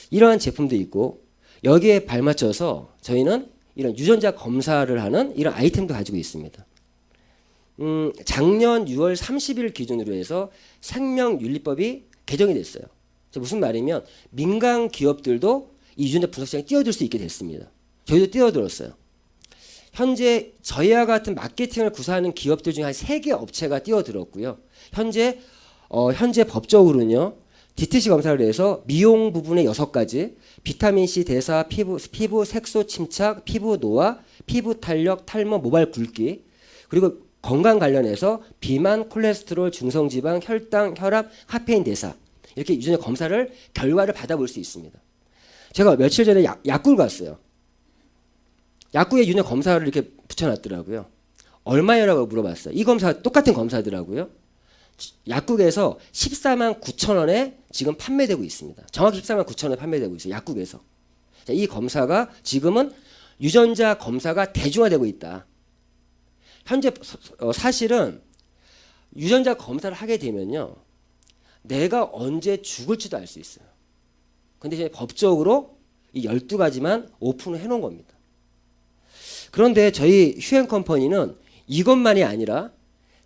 이러한 제품도 있고 여기에 발맞춰서 저희는 이런 유전자 검사를 하는 이런 아이템도 가지고 있습니다. 작년 6월 30일 기준으로 해서 생명윤리법이 개정이 됐어요. 무슨 말이면 민간 기업들도 이 유전자 분석 시장에 뛰어들 수 있게 됐습니다. 저희도 뛰어들었어요. 현재 저희와 같은 마케팅을 구사하는 기업들 중에 한 3개 업체가 뛰어들었고요. 현재 법적으로는요. DTC 검사를 해서 미용 부분의 6가지, 비타민C 대사, 피부 색소 침착, 피부 노화, 피부 탄력, 탈모, 모발 굵기, 그리고 건강 관련해서 비만, 콜레스테롤, 중성지방, 혈당, 혈압, 카페인 대사 이렇게 유전자 검사를 결과를 받아볼 수 있습니다. 제가 며칠 전에 약국을 갔어요. 약국에 유전자 검사를 이렇게 붙여놨더라고요. 얼마예요라고 물어봤어요. 이 검사 똑같은 검사더라고요. 약국에서 14만 9천 원에 지금 판매되고 있습니다. 정확히 14만 9천 원에 판매되고 있어요. 약국에서. 자, 이 검사가 지금은 유전자 검사가 대중화되고 있다. 현재 사실은 유전자 검사를 하게 되면요. 내가 언제 죽을지도 알 수 있어요. 근데 이제 법적으로 이 12가지만 오픈을 해놓은 겁니다. 그런데 저희 휴앤컴퍼니는 이것만이 아니라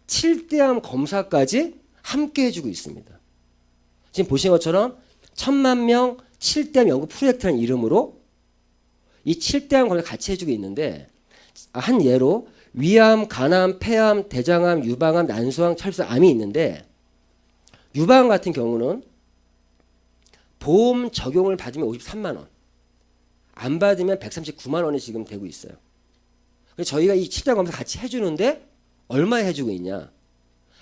7대암 검사까지 함께 해주고 있습니다. 지금 보신 것처럼 1000만 명 7대암 연구 프로젝트라는 이름으로 이 7대암 검사 같이 해주고 있는데 한 예로 위암, 간암, 폐암, 대장암, 유방암, 난소암, 찰수암이 있는데 유방암 같은 경우는 보험 적용을 받으면 53만 원, 안 받으면 139만 원이 지금 되고 있어요. 그래서 저희가 이 7대암 검사 같이 해주는데 얼마에 해주고 있냐?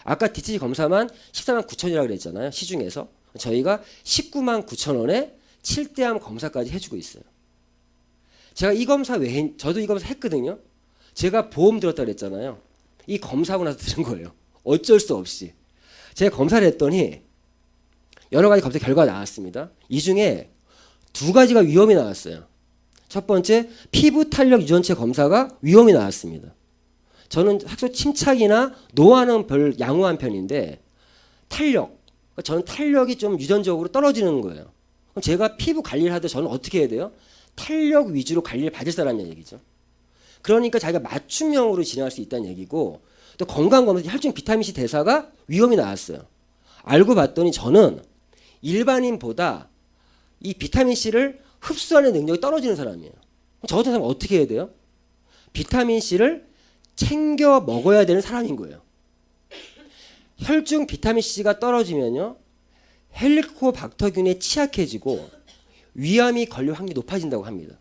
아까 DTC 검사만 14만 9천이라고 그랬잖아요. 시중에서. 저희가 19만 9천 원에 7대암 검사까지 해주고 있어요. 제가 이 검사 외에 저도 이 검사 했거든요. 제가 보험 들었다 그랬잖아요. 이 검사하고 나서 들은 거예요. 어쩔 수 없이. 제가 검사를 했더니 여러 가지 검사 결과가 나왔습니다. 이 중에 2가지가 위험이 나왔어요. 첫 번째, 피부 탄력 유전체 검사가 위험이 나왔습니다. 저는 색소 침착이나 노화는 별 양호한 편인데 탄력, 저는 탄력이 좀 유전적으로 떨어지는 거예요. 그럼 제가 피부 관리를 하되 저는 어떻게 해야 돼요? 탄력 위주로 관리를 받을 사람이라는 얘기죠. 그러니까 자기가 맞춤형으로 진행할 수 있다는 얘기고 또 건강검사 혈중 비타민C 대사가 위험이 나왔어요. 알고 봤더니 저는 일반인보다 이 비타민C를 흡수하는 능력이 떨어지는 사람이에요. 저 같은 사람은 어떻게 해야 돼요? 비타민C를 챙겨 먹어야 되는 사람인 거예요. 혈중 비타민C가 떨어지면요. 헬리코박터균에 취약해지고 위암이 걸릴 확률이 높아진다고 합니다.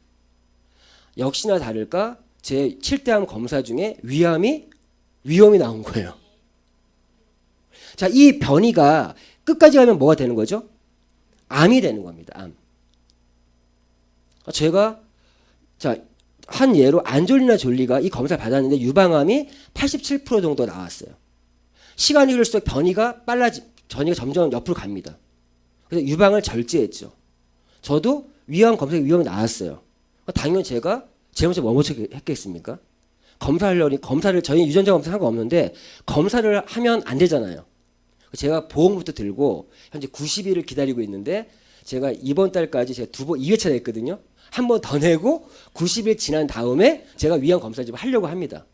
역시나 다를까 제 7대암 검사 중에 위험이 나온 거예요. 자, 이 변이가 끝까지 가면 뭐가 되는 거죠? 암이 되는 겁니다. 암. 제가 한 예로 안졸리나 졸리가 이 검사를 받았는데 유방암이 87% 정도 나왔어요. 시간이 흐를수록 변이가 점점 옆으로 갑니다. 그래서 유방을 절제했죠. 저도 위암 검사에 위험이 나왔어요. 당연히 제가 제일 먼저 뭐 했겠습니까? 검사를 저희 유전자 검사 상관없는데 검사를 하면 안 되잖아요. 제가 보험부터 들고 현재 90일을 기다리고 있는데 제가 이번 달까지 제가 2회차 냈거든요. 한 번 더 내고 90일 지난 다음에 제가 위암 검사를 좀 하려고 합니다.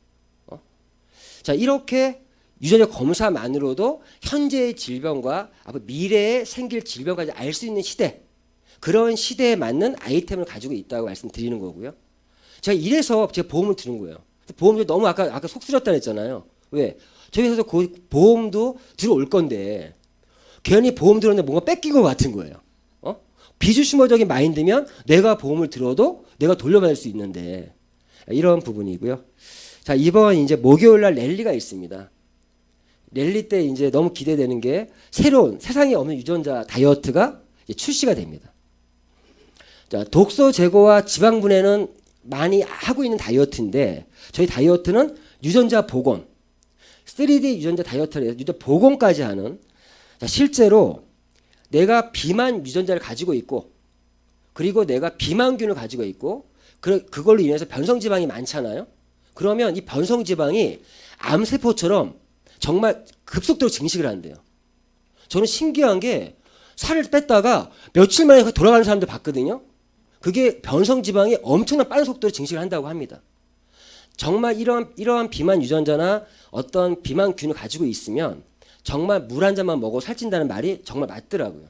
자, 이렇게 유전자 검사만으로도 현재의 질병과 앞으로 미래에 생길 질병까지 알 수 있는 시대, 그런 시대에 맞는 아이템을 가지고 있다고 말씀드리는 거고요. 제가 이래서 제가 보험을 드는 거예요. 보험도 너무 아까 속 쓰렸다 그랬잖아요. 왜? 저희 회사에서 보험도 들어올 건데 괜히 보험 들었는데 뭔가 뺏긴 것 같은 거예요. 비주슈머적인 마인드면 내가 보험을 들어도 내가 돌려받을 수 있는데 이런 부분이고요. 자, 이번 이제 목요일 날 랠리가 있습니다. 랠리 때 이제 너무 기대되는 게 새로운 세상에 없는 유전자 다이어트가 출시가 됩니다. 자, 독소 제거와 지방 분해는 많이 하고 있는 다이어트인데 저희 다이어트는 유전자 복원, 3D 유전자 다이어트를 해서 유전자 복원까지 하는, 자, 실제로 내가 비만 유전자를 가지고 있고 그리고 내가 비만균을 가지고 있고 그걸로 인해서 변성지방이 많잖아요. 그러면 이 변성지방이 암세포처럼 정말 급속도로 증식을 한대요. 저는 신기한 게 살을 뺐다가 며칠 만에 돌아가는 사람들 봤거든요. 그게 변성지방이 엄청난 빠른 속도로 증식을 한다고 합니다. 정말 이러한 비만 유전자나 어떤 비만균을 가지고 있으면 정말 물 한 잔만 먹어 살찐다는 말이 정말 맞더라고요.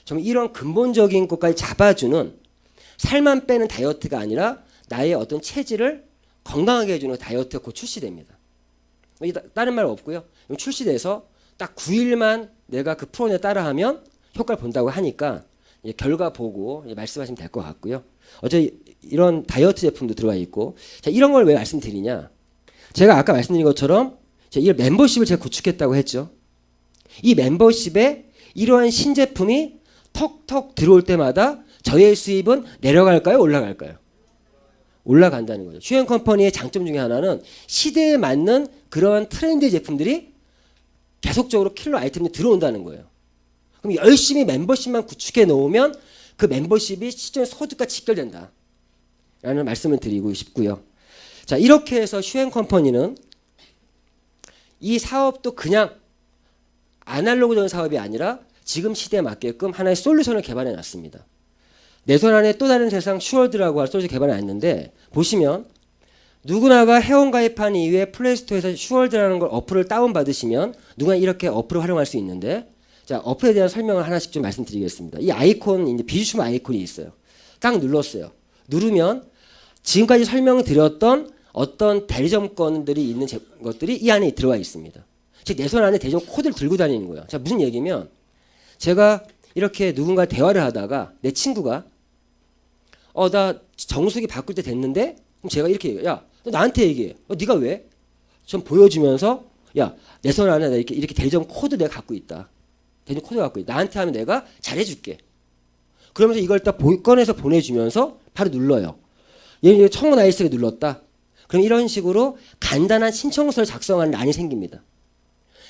정말 이런 근본적인 것까지 잡아주는 살만 빼는 다이어트가 아니라 나의 어떤 체질을 건강하게 해주는 다이어트가 곧 출시됩니다. 다른 말 없고요. 출시돼서 딱 9일만 내가 그 프로그램에 따라하면 효과를 본다고 하니까 결과 보고 말씀하시면 될 것 같고요. 어제 이런 다이어트 제품도 들어와 있고, 자, 이런 걸 왜 말씀드리냐? 제가 아까 말씀드린 것처럼 이 멤버십을 제가 구축했다고 했죠. 이 멤버십에 이러한 신제품이 턱턱 들어올 때마다 저의 수입은 내려갈까요? 올라갈까요? 올라간다는 거죠. 슈앤컴퍼니의 장점 중에 하나는 시대에 맞는 그런 트렌드 제품들이 계속적으로 킬러 아이템이 들어온다는 거예요. 그럼 열심히 멤버십만 구축해 놓으면 그 멤버십이 실제 소득과 직결된다 라는 말씀을 드리고 싶고요. 자, 이렇게 해서 슈앤컴퍼니는 이 사업도 그냥 아날로그적인 사업이 아니라 지금 시대에 맞게끔 하나의 솔루션을 개발해 놨습니다. 내 손 안에 또 다른 세상 슈월드라고 할 솔루션 개발해 놨는데, 보시면 누구나가 회원 가입한 이후에 플레이스토어에서 슈월드라는 걸 어플을 다운받으시면 누구나 이렇게 어플을 활용할 수 있는데, 자, 어플에 대한 설명을 하나씩 좀 말씀드리겠습니다. 이 아이콘, 이제 비주춤 아이콘이 있어요. 딱 눌렀어요. 누르면 지금까지 설명드렸던 어떤 대리점권들이 있는 것들이 이 안에 들어와 있습니다. 즉, 내 손 안에 대리점 코드를 들고 다니는 거예요. 자, 무슨 얘기면 제가 이렇게 누군가 대화를 하다가 내 친구가 나 정수기 바꿀 때 됐는데, 그럼 제가 이렇게 얘기해요. 야, 너 나한테 얘기해. 네가 왜? 좀 보여주면서, 야, 내 손 안에 나 이렇게 대리점 코드 내가 갖고 있다. 대리점 코드 갖고 있다. 나한테 하면 내가 잘해줄게. 그러면서 이걸 딱 꺼내서 보내주면서 바로 눌러요. 얘는 청문 아이스를 눌렀다. 그럼 이런 식으로 간단한 신청서를 작성하는 란이 생깁니다.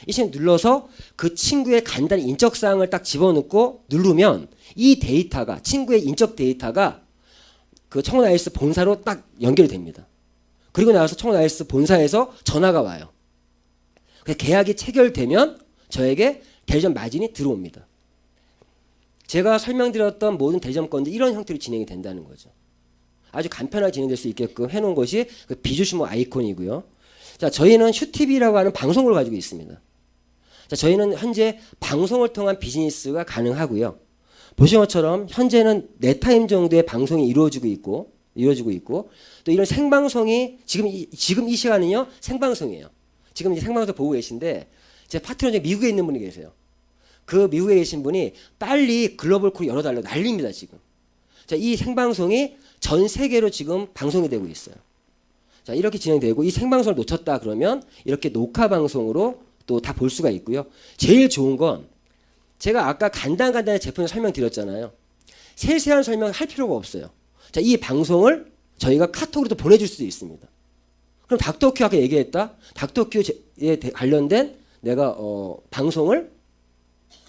이 친구 눌러서 그 친구의 간단한 인적사항을 딱 집어넣고 누르면 이 데이터가, 친구의 인적 데이터가 그 청원 아이스 본사로 딱 연결이 됩니다. 그리고 나서 청원 아이스 본사에서 전화가 와요. 그래서 계약이 체결되면 저에게 대리점 마진이 들어옵니다. 제가 설명드렸던 모든 대리점권도 이런 형태로 진행이 된다는 거죠. 아주 간편하게 진행될 수 있게끔 해놓은 것이 그 비주슈머 아이콘이고요. 자, 저희는 슈TV라고 하는 방송을 가지고 있습니다. 자, 저희는 현재 방송을 통한 비즈니스가 가능하고요. 보신 것처럼 현재는 4타임 정도의 방송이 이루어지고 있고 또 이런 생방송이 지금 이 시간은요 생방송이에요. 지금 이제 생방송 보고 계신데 제 파트너 중에 미국에 있는 분이 계세요. 그 미국에 계신 분이 빨리 글로벌 콜 열어달라고 난립니다 지금. 자, 이 생방송이 전 세계로 지금 방송이 되고 있어요. 자, 이렇게 진행되고 이 생방송을 놓쳤다 그러면 이렇게 녹화 방송으로 또 다 볼 수가 있고요. 제일 좋은 건 제가 아까 간단한 제품을 설명드렸잖아요. 세세한 설명을 할 필요가 없어요. 자, 이 방송을 저희가 카톡으로 또 보내줄 수도 있습니다. 그럼 닥터큐 아까 얘기했다. 닥터큐에 관련된 내가 방송을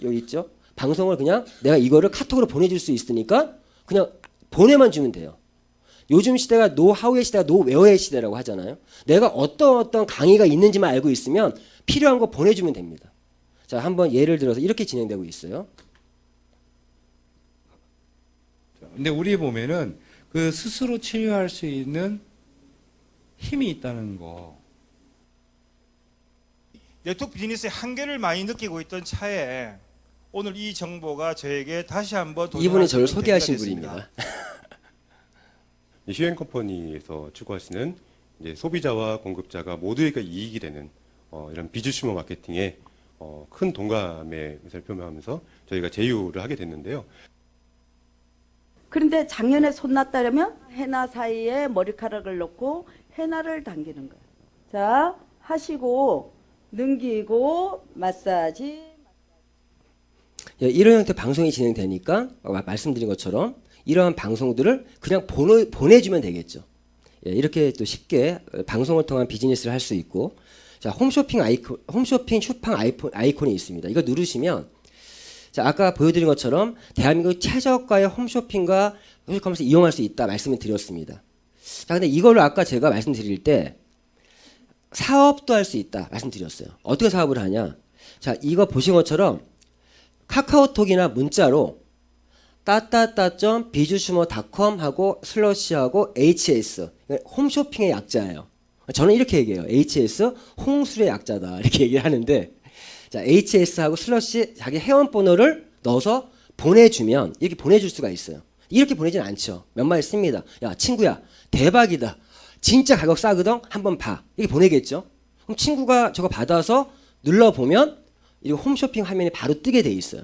여기 있죠. 방송을 그냥 내가 이거를 카톡으로 보내줄 수 있으니까 그냥 보내만 주면 돼요. 요즘 시대가 노하우의 시대가 노웨어의 시대라고 하잖아요. 내가 어떤 강의가 있는지만 알고 있으면 필요한 거 보내주면 됩니다. 자, 한번 예를 들어서 이렇게 진행되고 있어요. 근데 우리 보면은 그 스스로 치료할 수 있는 힘이 있다는 거. 네트워크 비즈니스의 한계를 많이 느끼고 있던 차에 오늘 이 정보가 저에게 다시 한번 이분이 저를 도전할 수 있는 소개하신 계기가 분입니다. 슈앤컴퍼니에서 추구하시는 이제 소비자와 공급자가 모두에게 이익이 되는 이런 비주슈머 마케팅에 큰 동감의 의사를 표명하면서 저희가 제휴를 하게 됐는데요. 그런데 작년에 손났다면 헤나 사이에 머리카락을 넣고 헤나를 당기는 거예요. 자, 하시고 넘기고 마사지. 예, 이런 형태 방송이 진행되니까 말씀드린 것처럼 이러한 방송들을 그냥 보내주면 되겠죠. 예, 이렇게 또 쉽게 방송을 통한 비즈니스를 할 수 있고, 자, 홈쇼핑 슈팡 아이콘이 있습니다. 이거 누르시면, 자, 아까 보여드린 것처럼 대한민국 최저가의 홈쇼핑과 홈쇼핑하면서 이용할 수 있다 말씀을 드렸습니다. 자, 근데 이거를 아까 제가 말씀드릴 때 사업도 할 수 있다 말씀드렸어요. 어떻게 사업을 하냐? 자, 이거 보신 것처럼 카카오톡이나 문자로 따따따.비주슈머닷컴 하고 슬러시하고 HS 홈쇼핑의 약자예요. 저는 이렇게 얘기해요. HS 홍술의 약자다 이렇게 얘기를 하는데, 자, HS하고 슬러시 자기 회원번호를 넣어서 보내주면 이렇게 보내줄 수가 있어요. 이렇게 보내진 않죠. 몇 마디 씁니다. 야, 친구야, 대박이다. 진짜 가격 싸거든? 한번 봐. 이렇게 보내겠죠. 그럼 친구가 저거 받아서 눌러보면 이 홈쇼핑 화면이 바로 뜨게 돼 있어요.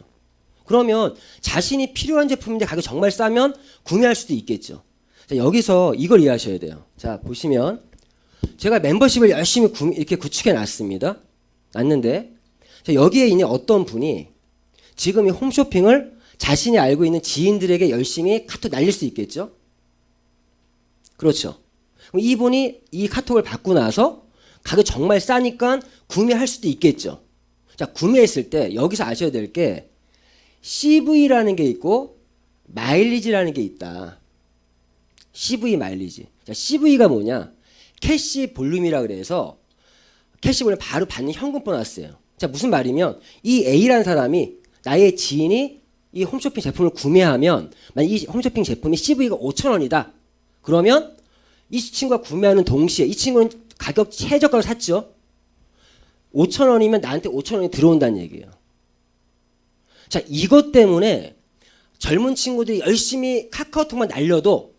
그러면 자신이 필요한 제품인데 가격 정말 싸면 구매할 수도 있겠죠. 자, 여기서 이걸 이해하셔야 돼요. 자, 보시면 제가 멤버십을 열심히 이렇게 구축해 놨습니다. 놨는데 자, 여기에 있는 어떤 분이 지금 이 홈쇼핑을 자신이 알고 있는 지인들에게 열심히 카톡 날릴 수 있겠죠. 그렇죠. 그럼 이분이 이 카톡을 받고 나서 가격 정말 싸니까 구매할 수도 있겠죠. 자, 구매했을 때 여기서 아셔야 될 게 CV라는 게 있고 마일리지라는 게 있다. CV 마일리지. 자, CV가 뭐냐? 캐시 볼륨이라 그래서 캐시 볼륨 바로 받는 현금 보너스예요. 자, 무슨 말이면 이 A라는 사람이 나의 지인이 이 홈쇼핑 제품을 구매하면 만약 이 홈쇼핑 제품이 CV가 5,000원이다. 그러면 이 친구가 구매하는 동시에 이 친구는 가격 최저가로 샀죠. 5,000원이면 나한테 5,000원이 들어온다는 얘기예요. 자, 이것 때문에 젊은 친구들이 열심히 카카오톡만 날려도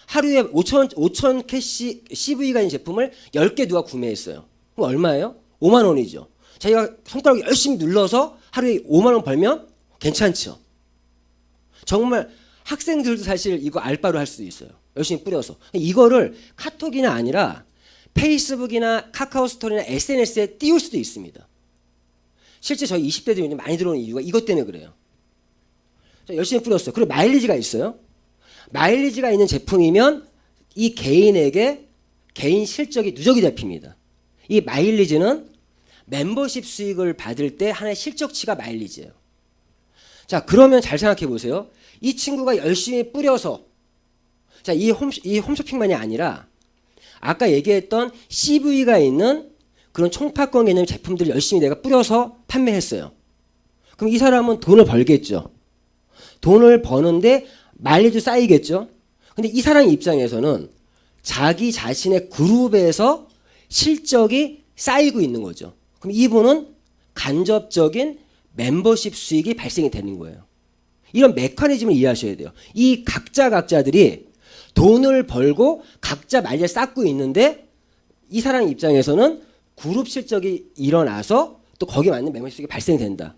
하루에 5,000 캐시 CV가 있는 제품을 10개 누가 구매했어요. 그럼 얼마예요? 5만 원이죠. 자기가 손가락 열심히 눌러서 하루에 5만 원 벌면 괜찮죠. 정말 학생들도 사실 이거 알바로 할 수도 있어요. 열심히 뿌려서. 이거를 카톡이나 아니라 페이스북이나 카카오 스토리나 SNS에 띄울 수도 있습니다. 실제 저희 20대들이 많이 들어오는 이유가 이것 때문에 그래요. 열심히 뿌렸어요. 그리고 마일리지가 있어요. 마일리지가 있는 제품이면 이 개인에게 개인 실적이 누적이 잡힙니다. 이 마일리지는 멤버십 수익을 받을 때 하나의 실적치가 마일리지예요. 자, 그러면 잘 생각해 보세요. 이 친구가 열심히 뿌려서 자, 이 홈쇼핑만이 아니라 아까 얘기했던 CV가 있는 그런 총파권 개념 제품들을 열심히 내가 뿌려서 판매했어요. 그럼 이 사람은 돈을 벌겠죠. 돈을 버는데 마일리지 쌓이겠죠. 근데 이 사람 입장에서는 자기 자신의 그룹에서 실적이 쌓이고 있는 거죠. 그럼 이분은 간접적인 멤버십 수익이 발생이 되는 거예요. 이런 메커니즘을 이해하셔야 돼요. 이 각자들이 돈을 벌고 각자 마일리지를 쌓고 있는데 이 사람 입장에서는 그룹 실적이 일어나서 또 거기에 맞는 멤버십 수익이 발생된다.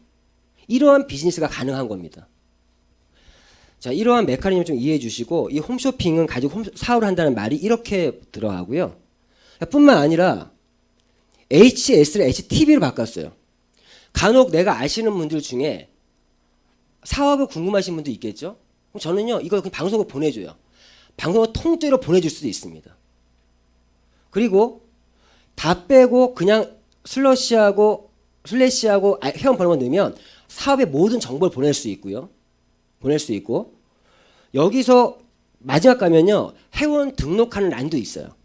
이러한 비즈니스가 가능한 겁니다. 자, 이러한 메커니즘을 좀 이해해 주시고 이 홈쇼핑은 가지고 사업을 한다는 말이 이렇게 들어가고요. 뿐만 아니라 HS를 HTV로 바꿨어요. 간혹 내가 아시는 분들 중에 사업을 궁금하신 분도 있겠죠. 그럼 저는요 이거 그냥 방송으로 보내줘요. 방송으로 통째로 보내줄 수도 있습니다. 그리고 다 빼고 그냥 슬래시하고 회원 번호만 넣으면 사업의 모든 정보를 보낼 수 있고요. 보낼 수 있고 여기서 마지막 가면요 회원 등록하는 란도 있어요.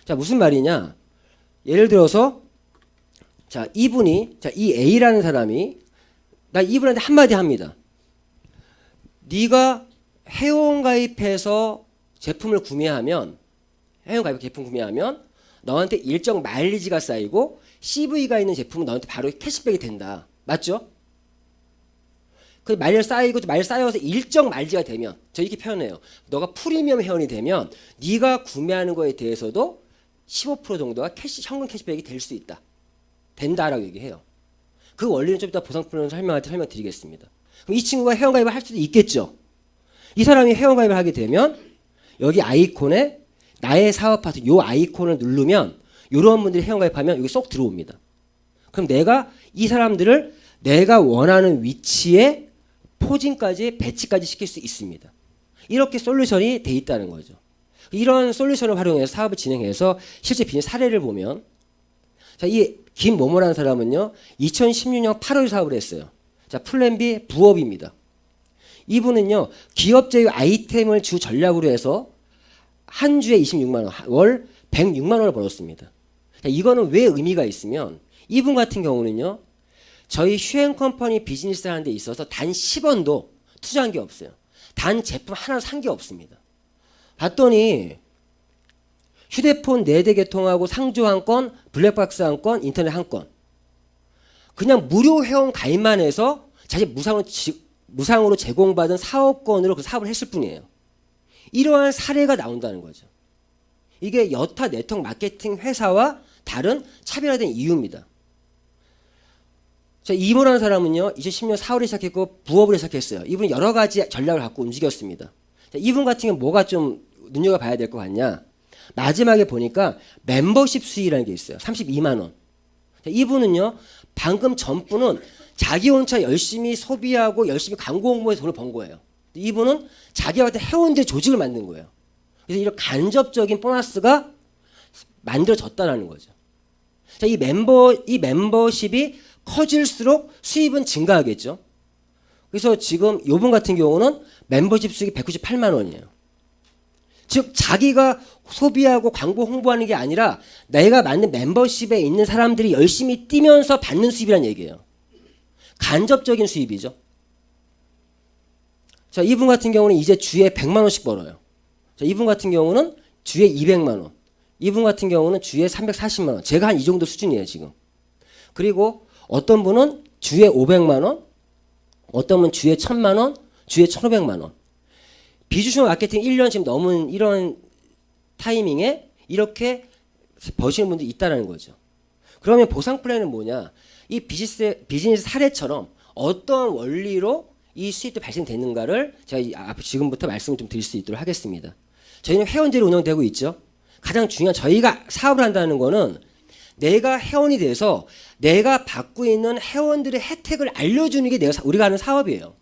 자, 무슨 말이냐? 예를 들어서 자, 이분이 이 A라는 사람이 나 이분한테 한마디 합니다. 네가 회원 가입해서 제품을 구매하면 제품 구매하면 너한테 일정 마일리지가 쌓이고 CV가 있는 제품은 너한테 바로 캐시백이 된다. 맞죠? 그 마일리지 쌓이고 마일리지 쌓여서 일정 마일리지가 되면 저 이렇게 표현해요. 너가 프리미엄 회원이 되면 네가 구매하는 거에 대해서도 15% 정도가 현금 캐시백이 될 수 있다. 된다라고 얘기해요. 그 원리는 좀 이따 보상프로는 설명드리겠습니다. 그럼 이 친구가 회원가입을 할 수도 있겠죠. 이 사람이 회원가입을 하게 되면 여기 아이콘에 나의 사업 파트 요 아이콘을 누르면 이런 분들이 회원가입하면 여기 쏙 들어옵니다. 그럼 내가 이 사람들을 내가 원하는 위치에 포진까지 배치까지 시킬 수 있습니다. 이렇게 솔루션이 돼 있다는 거죠. 이런 솔루션을 활용해서 사업을 진행해서 실제 비즈니스 사례를 보면 자, 이 김모모라는 사람은요 2016년 8월 사업을 했어요. 자, 플랜 B 부업입니다. 이분은요 기업 제휴 아이템을 주 전략으로 해서 한 주에 26만 원, 월 106만 원을 벌었습니다. 자, 이거는 왜 의미가 있으면 이분 같은 경우는요 저희 휴행 컴퍼니 비즈니스 하는 데 있어서 단 10원도 투자한 게 없어요. 단 제품 하나 산 게 없습니다. 봤더니 휴대폰 4대 개통하고 상조 한 건, 블랙박스 한 건, 인터넷 한 건. 그냥 무료 회원 가입만 해서 자신 무상으로 제공받은 사업권으로 그 사업을 했을 뿐이에요. 이러한 사례가 나온다는 거죠. 이게 여타 네트워크 마케팅 회사와 다른 차별화된 이유입니다. 자, 이모라는 사람은요, 2010년 4월에 시작했고 부업을 시작했어요. 이분은 여러 가지 전략을 갖고 움직였습니다. 자, 이분 같은 경우는 뭐가 좀 눈여겨봐야 될 것 같냐? 마지막에 보니까 멤버십 수익이라는 게 있어요. 32만 원. 자, 이분은요, 방금 전분은 자기 혼자 열심히 소비하고 열심히 광고 홍보해서 돈을 번 거예요. 이분은 자기와 같은 회원들 조직을 만든 거예요. 그래서 이런 간접적인 보너스가 만들어졌다는 거죠. 자, 이 멤버십이 커질수록 수입은 증가하겠죠. 그래서 지금 요분 같은 경우는 멤버십 수익이 198만 원이에요. 즉 자기가 소비하고 광고 홍보하는 게 아니라 내가 만든 멤버십에 있는 사람들이 열심히 뛰면서 받는 수입이란 얘기예요. 간접적인 수입이죠. 자, 이분 같은 경우는 이제 주에 100만 원씩 벌어요. 자, 이분 같은 경우는 주에 200만 원. 이분 같은 경우는 주에 340만 원. 제가 한 이 정도 수준이에요, 지금. 그리고 어떤 분은 주에 500만 원, 어떤 분은 주에 1000만 원, 주에 1500만 원. 비주류 마케팅 1년 지금 넘은 이런 타이밍에 이렇게 버시는 분들이 있다는 거죠. 그러면 보상 플랜은 뭐냐? 이 비즈니스 사례처럼 어떤 원리로 이 수익도 발생되는가를 제가 지금부터 말씀을 좀 드릴 수 있도록 하겠습니다. 저희는 회원제로 운영되고 있죠. 가장 중요한 저희가 사업을 한다는 거는 내가 회원이 돼서 내가 받고 있는 회원들의 혜택을 알려주는 게 우리가 하는 사업이에요.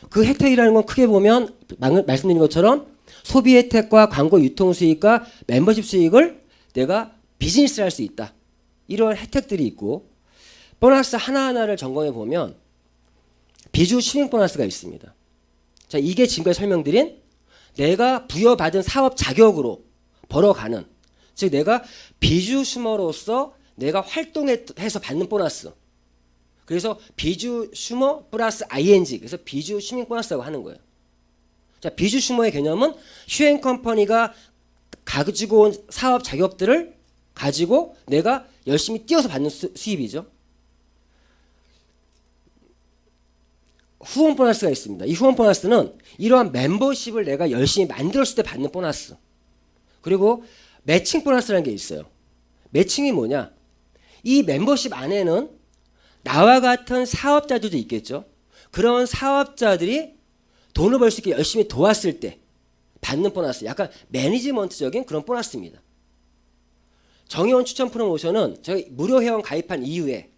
그 혜택이라는 건 크게 보면 말씀드린 것처럼 소비 혜택과 광고 유통 수익과 멤버십 수익을 내가 비즈니스를 할 수 있다. 이런 혜택들이 있고 보너스 하나하나를 점검해 보면 비주 슈밍 보너스가 있습니다. 자, 이게 지금까지 설명드린 내가 부여받은 사업 자격으로 벌어가는, 즉 내가 비주슈머로서 내가 활동해서 받는 보너스. 그래서 비주슈머 플러스 ing, 그래서 비주슈밍 보너스라고 하는 거예요. 자, 비주슈머의 개념은 휴행컴퍼니가 가지고 온 사업 자격들을 가지고 내가 열심히 뛰어서 받는 수입이죠. 후원 보너스가 있습니다. 이 후원 보너스는 이러한 멤버십을 내가 열심히 만들었을 때 받는 보너스. 그리고 매칭 보너스라는 게 있어요. 매칭이 뭐냐? 이 멤버십 안에는 나와 같은 사업자들도 있겠죠. 그런 사업자들이 돈을 벌 수 있게 열심히 도왔을 때 받는 보너스. 약간 매니지먼트적인 그런 보너스입니다. 정회원 추천 프로모션은 저희 무료 회원 가입한 이후에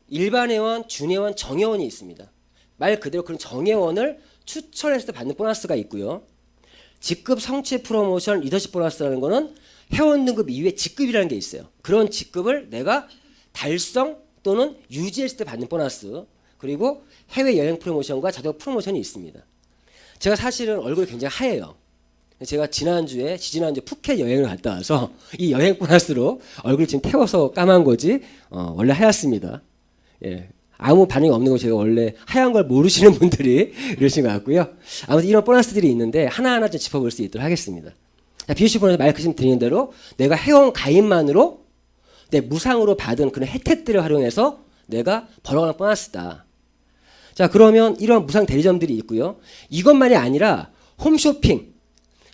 일반 회원, 준회원, 정회원이 있습니다. 말 그대로 그런 정회원을 추천해서 받는 보너스가 있고요. 직급 성취 프로모션 리더십 보너스라는 거는 회원 등급 이후에 직급이라는 게 있어요. 그런 직급을 내가 달성 또는 유지했을 때 받는 보너스. 그리고 해외여행 프로모션과 자동 프로모션이 있습니다. 제가 사실은 얼굴이 굉장히 하얘요. 제가 지지난주에 푸켓 여행을 갔다 와서 이 여행 보너스로 얼굴 지금 태워서 까만 거지 원래 하얗습니다. 예. 아무 반응이 없는 거 제가 원래 하얀 걸 모르시는 분들이 이러신 것 같고요. 아무튼 이런 보너스들이 있는데 하나하나 좀 짚어볼 수 있도록 하겠습니다. 자, 비유시 보너스 말씀 드리는 대로 내가 회원 가입만으로 내 무상으로 받은 그런 혜택들을 활용해서 내가 벌어가는 보너스다. 자, 그러면 이런 무상 대리점들이 있고요. 이것만이 아니라 홈쇼핑,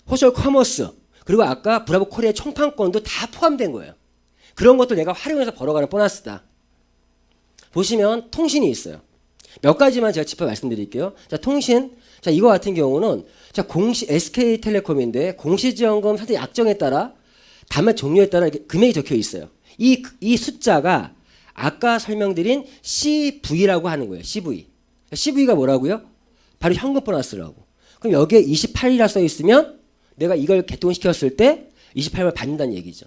소셜 커머스, 그리고 아까 브라보 코리아 총판권도 다 포함된 거예요. 그런 것도 내가 활용해서 벌어가는 보너스다. 보시면 통신이 있어요. 몇 가지만 제가 짚어 말씀드릴게요. 자, 통신. 자, 이거 같은 경우는 자, SK텔레콤인데 공시지원금 상태 약정에 따라 단말 종료에 따라 금액이 적혀 있어요. 이 숫자가 아까 설명드린 CV라고 하는 거예요. CV. CV가 뭐라고요? 바로 현금 보너스라고. 그럼 여기에 28이라 써 있으면 내가 이걸 개통시켰을 때 28을 받는다는 얘기죠.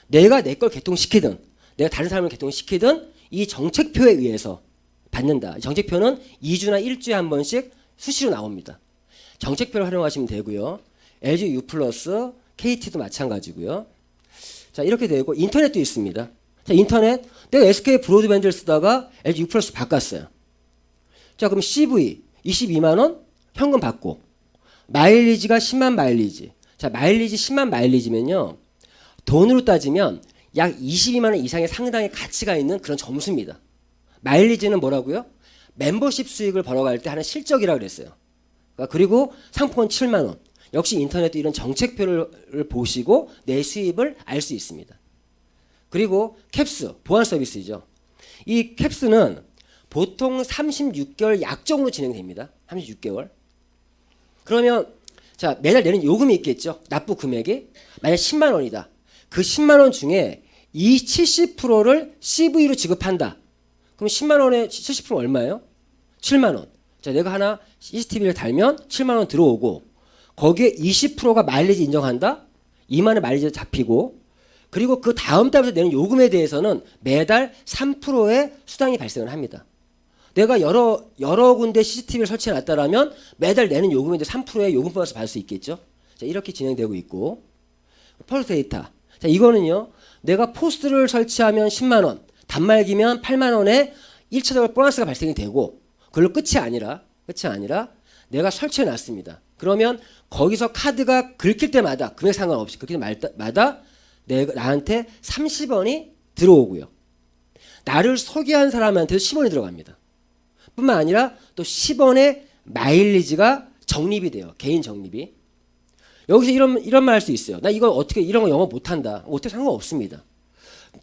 내가 내 걸 개통시키든 내가 다른 사람을 개통시키든 이 정책표에 의해서 받는다. 정책표는 2주나 1주에 한 번씩 수시로 나옵니다. 정책표를 활용하시면 되고요. LG U+, KT도 마찬가지고요. 자, 이렇게 되고 인터넷도 있습니다. 자, 인터넷 내가 SK 브로드밴드를 쓰다가 LG U+ 바꿨어요. 자, 그럼 CV 22만 원 현금 받고 마일리지가 10만 마일리지. 자, 마일리지 10만 마일리지면요. 돈으로 따지면 약 22만 원 이상의 상당의 가치가 있는 그런 점수입니다. 마일리지는 뭐라고요? 멤버십 수익을 벌어갈 때 하는 실적이라고 그랬어요. 그리고 상품은 7만 원. 역시 인터넷도 이런 정책표를 보시고 내 수입을 알 수 있습니다. 그리고 캡스, 보안 서비스죠. 이 캡스는 보통 36개월 약정으로 진행됩니다. 36개월. 그러면 자, 매달 내는 요금이 있겠죠. 납부 금액이 만약 10만 원이다. 그 10만 원 중에 이 70%를 CV로 지급한다. 그럼 10만 원에 70% 얼마예요? 7만 원. 자, 내가 하나 CCTV를 달면 7만 원 들어오고 거기에 20%가 마일리지 인정한다. 2만 원 마일리지 잡히고 그리고 그 다음 달부터 내는 요금에 대해서는 매달 3%의 수당이 발생을 합니다. 내가 여러 군데 CCTV를 설치해 놨다라면 매달 내는 요금에 대해 3%의 요금 보너스 받을 수 있겠죠. 자, 이렇게 진행되고 있고 펄스 데이터. 자, 이거는요. 내가 포스트를 설치하면 10만 원, 단말기면 8만 원의 1차적으로 보너스가 발생이 되고 그걸로 끝이 아니라 내가 설치해 놨습니다. 그러면 거기서 카드가 긁힐 때마다 금액 상관없이 긁힐 때마다 나한테 30원이 들어오고요. 나를 소개한 사람한테도 10원이 들어갑니다. 뿐만 아니라 또 10원의 마일리지가 적립이 돼요. 개인 적립이. 여기서 이런 말 할 수 있어요. 나 이거 어떻게 이런 거 영어 못한다. 어떻게 상관없습니다.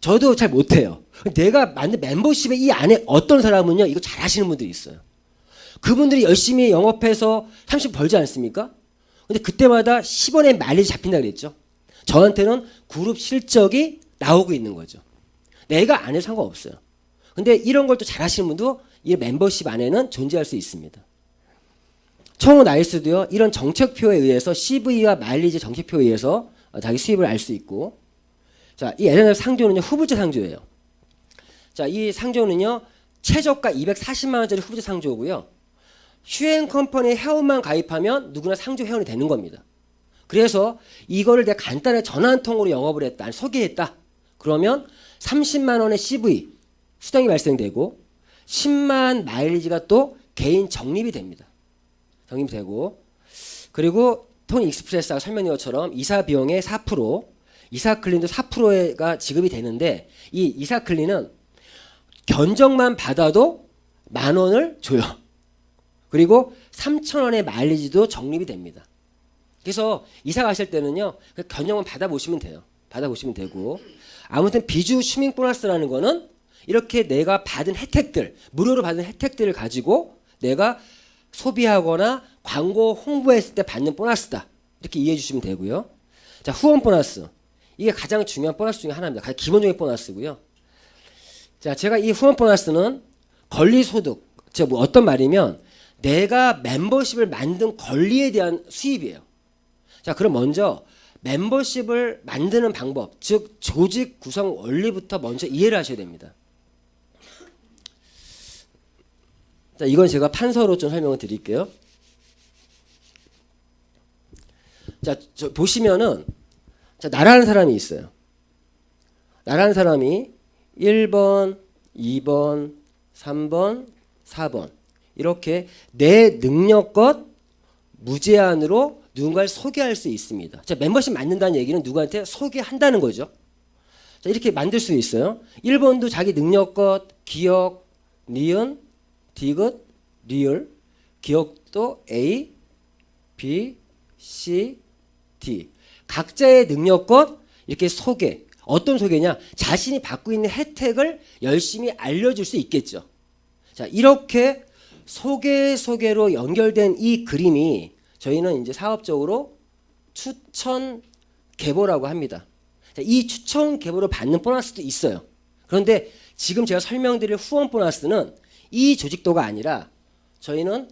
저도 잘 못해요. 내가 만든 멤버십의 이 안에 어떤 사람은요. 이거 잘하시는 분들이 있어요. 그분들이 열심히 영업해서 30 벌지 않습니까? 근데 그때마다 10원의 마일리지 잡힌다 그랬죠. 저한테는 그룹 실적이 나오고 있는 거죠. 내가 안 해도 상관없어요. 근데 이런 걸 또 잘하시는 분도 이 멤버십 안에는 존재할 수 있습니다. 청우 나이스도요. 이런 정책표에 의해서 CV와 마일리지 정책표에 의해서 자기 수입을 알 수 있고 자, 이 LNF 상조는요. 후불제 상조예요. 자, 이 상조는요. 최저가 240만 원짜리 후불제 상조고요. 휴행 컴퍼니 회원만 가입하면 누구나 상조 회원이 되는 겁니다. 그래서 이거를 내가 간단하게 전화 한 통으로 영업을 했다. 소개했다. 그러면 30만 원의 CV 수당이 발생되고 10만 마일리지가 또 개인 적립이 됩니다. 적립이 되고 그리고 토니 익스프레스가 설명드린 것처럼 이사 비용의 4%, 이사 클린도 4%가 지급이 되는데 이 이사 클린은 견적만 받아도 10,000원을 줘요. 그리고 3,000원의 마일리지도 적립이 됩니다. 그래서 이사 가실 때는요. 견적만 받아보시면 돼요. 받아보시면 되고 아무튼 비주 시민 보너스라는 거는 이렇게 내가 받은 혜택들, 무료로 받은 혜택들을 가지고 내가 소비하거나 광고 홍보했을 때 받는 보너스다. 이렇게 이해해 주시면 되고요. 자, 후원 보너스. 이게 가장 중요한 보너스 중에 하나입니다. 가장 기본적인 보너스고요. 자, 제가 이 후원 보너스는 권리소득, 즉 뭐 어떤 말이면 내가 멤버십을 만든 권리에 대한 수입이에요. 자, 그럼 먼저 멤버십을 만드는 방법, 즉 조직 구성 원리부터 먼저 이해를 하셔야 됩니다. 자, 이건 제가 판서로 좀 설명을 드릴게요. 자, 보시면은 자, 나라는 사람이 있어요. 나라는 사람이 1번, 2번, 3번, 4번 이렇게 내 능력껏 무제한으로 누군가를 소개할 수 있습니다. 자, 멤버십 만든다는 얘기는 누구한테 소개한다는 거죠. 자, 이렇게 만들 수 있어요. 1번도 자기 능력껏 기억, 니은, 디귿, 리을, 기억도 A, B, C, D 각자의 능력껏 이렇게 소개. 어떤 소개냐? 자신이 받고 있는 혜택을 열심히 알려줄 수 있겠죠. 자, 이렇게 소개로 연결된 이 그림이 저희는 이제 사업적으로 추천 계보라고 합니다. 자, 이 추천 계보를 받는 보너스도 있어요. 그런데 지금 제가 설명드릴 후원 보너스는 이 조직도가 아니라 저희는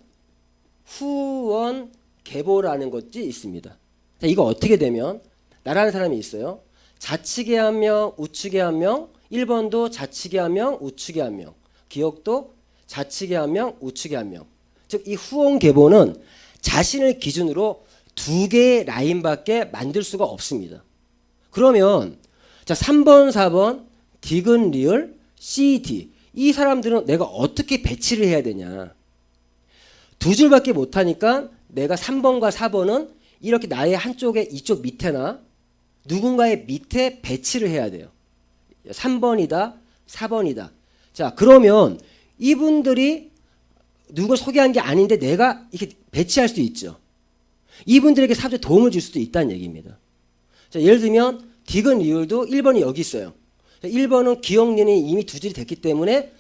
후원 계보라는 것이 있습니다. 자, 이거 어떻게 되면 나라는 사람이 있어요. 좌측에 한 명, 우측에 한 명, 1번도 좌측에 한 명, 우측에 한 명, 기억도 좌측에 한 명, 우측에 한 명. 즉 이 후원 계보는 자신을 기준으로 2개의 라인밖에 만들 수가 없습니다. 그러면 자 3번, 4번, 디귿, 리을, CD 이 사람들은 내가 어떻게 배치를 해야 되냐. 2줄밖에 못하니까 내가 3번과 4번은 이렇게 나의 한쪽에 이쪽 밑에나 누군가의 밑에 배치를 해야 돼요. 3번이다, 4번이다. 자, 그러면 이분들이 누굴 소개한 게 아닌데 내가 이렇게 배치할 수 있죠. 이분들에게 사업에 도움을 줄 수도 있다는 얘기입니다. 자, 예를 들면 디귿 리을도 1번이 여기 있어요. 1번은 기억년이 이미 두 줄이 됐기 때문에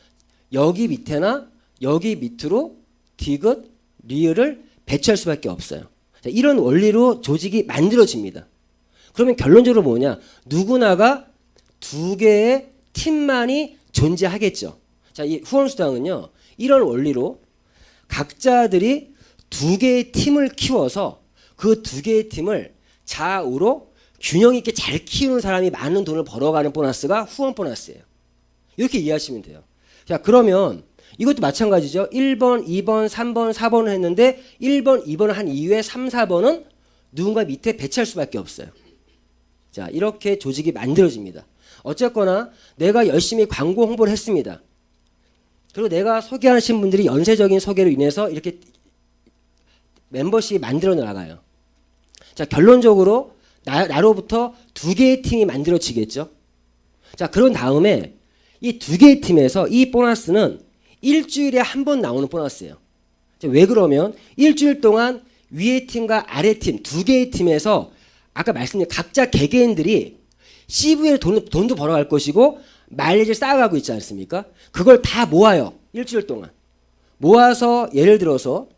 여기 밑에나 여기 밑으로 디귿 리을을 배치할 수밖에 없어요. 자, 이런 원리로 조직이 만들어집니다. 그러면 결론적으로 뭐냐? 누구나가 두 개의 팀만이 존재하겠죠. 자, 이 후원수당은요, 이런 원리로 각자들이 두 개의 팀을 키워서 그 두 개의 팀을 좌우로 균형 있게 잘 키우는 사람이 많은 돈을 벌어가는 보너스가 후원 보너스예요. 이렇게 이해하시면 돼요. 자, 그러면 이것도 마찬가지죠. 1번, 2번, 3번, 4번을 했는데 1번, 2번을 한 이후에 3, 4번은 누군가 밑에 배치할 수밖에 없어요. 자, 이렇게 조직이 만들어집니다. 어쨌거나 내가 열심히 광고 홍보를 했습니다. 그리고 내가 소개하신 분들이 연쇄적인 소개로 인해서 이렇게 멤버십이 만들어 나가요. 자, 결론적으로 나로부터 두 개의 팀이 만들어지겠죠. 자, 그런 다음에 이 두 개의 팀에서 이 보너스는 일주일에 한 번 나오는 보너스예요. 자, 왜 그러면 일주일 동안 위의 팀과 아래 팀 두 개의 팀에서 아까 말씀드린 각자 개개인들이 CV에 돈도 벌어갈 것이고 마일리지를 쌓아가고 있지 않습니까? 그걸 다 모아요. 일주일 동안. 모아서 예를 들어서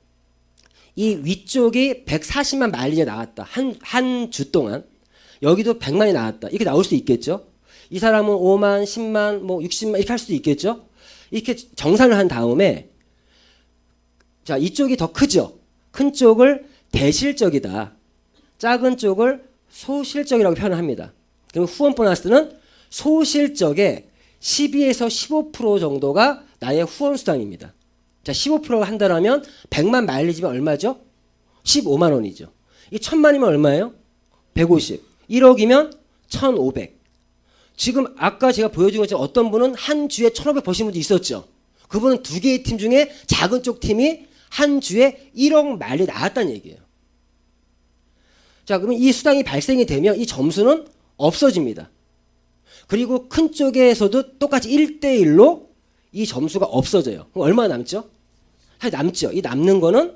이 위쪽이 140만 마일리지가 나왔다. 한 주 동안. 여기도 100만이 나왔다. 이렇게 나올 수 있겠죠? 이 사람은 5만, 10만, 뭐 60만 이렇게 할 수도 있겠죠? 이렇게 정산을 한 다음에 자, 이쪽이 더 크죠? 큰 쪽을 대실적이다. 작은 쪽을 소실적이라고 표현합니다. 그럼 후원 보너스는 소실적의 12에서 15% 정도가 나의 후원 수당입니다. 자, 15%가 한다면 100만 마일리지면 얼마죠? 15만 원이죠. 이 1000만이면 얼마예요? 150. 1억이면 1500. 지금 아까 제가 보여준 것처럼 어떤 분은 한 주에 1500 버신 분도 있었죠. 그분은 두 개의 팀 중에 작은 쪽 팀이 한 주에 1억 마일리 나왔다는 얘기예요. 자, 그러면 이 수당이 발생이 되면 이 점수는 없어집니다. 그리고 큰 쪽에서도 똑같이 1대1로 이 점수가 없어져요. 그럼 얼마 남죠? 사실 남죠. 이 남는 거는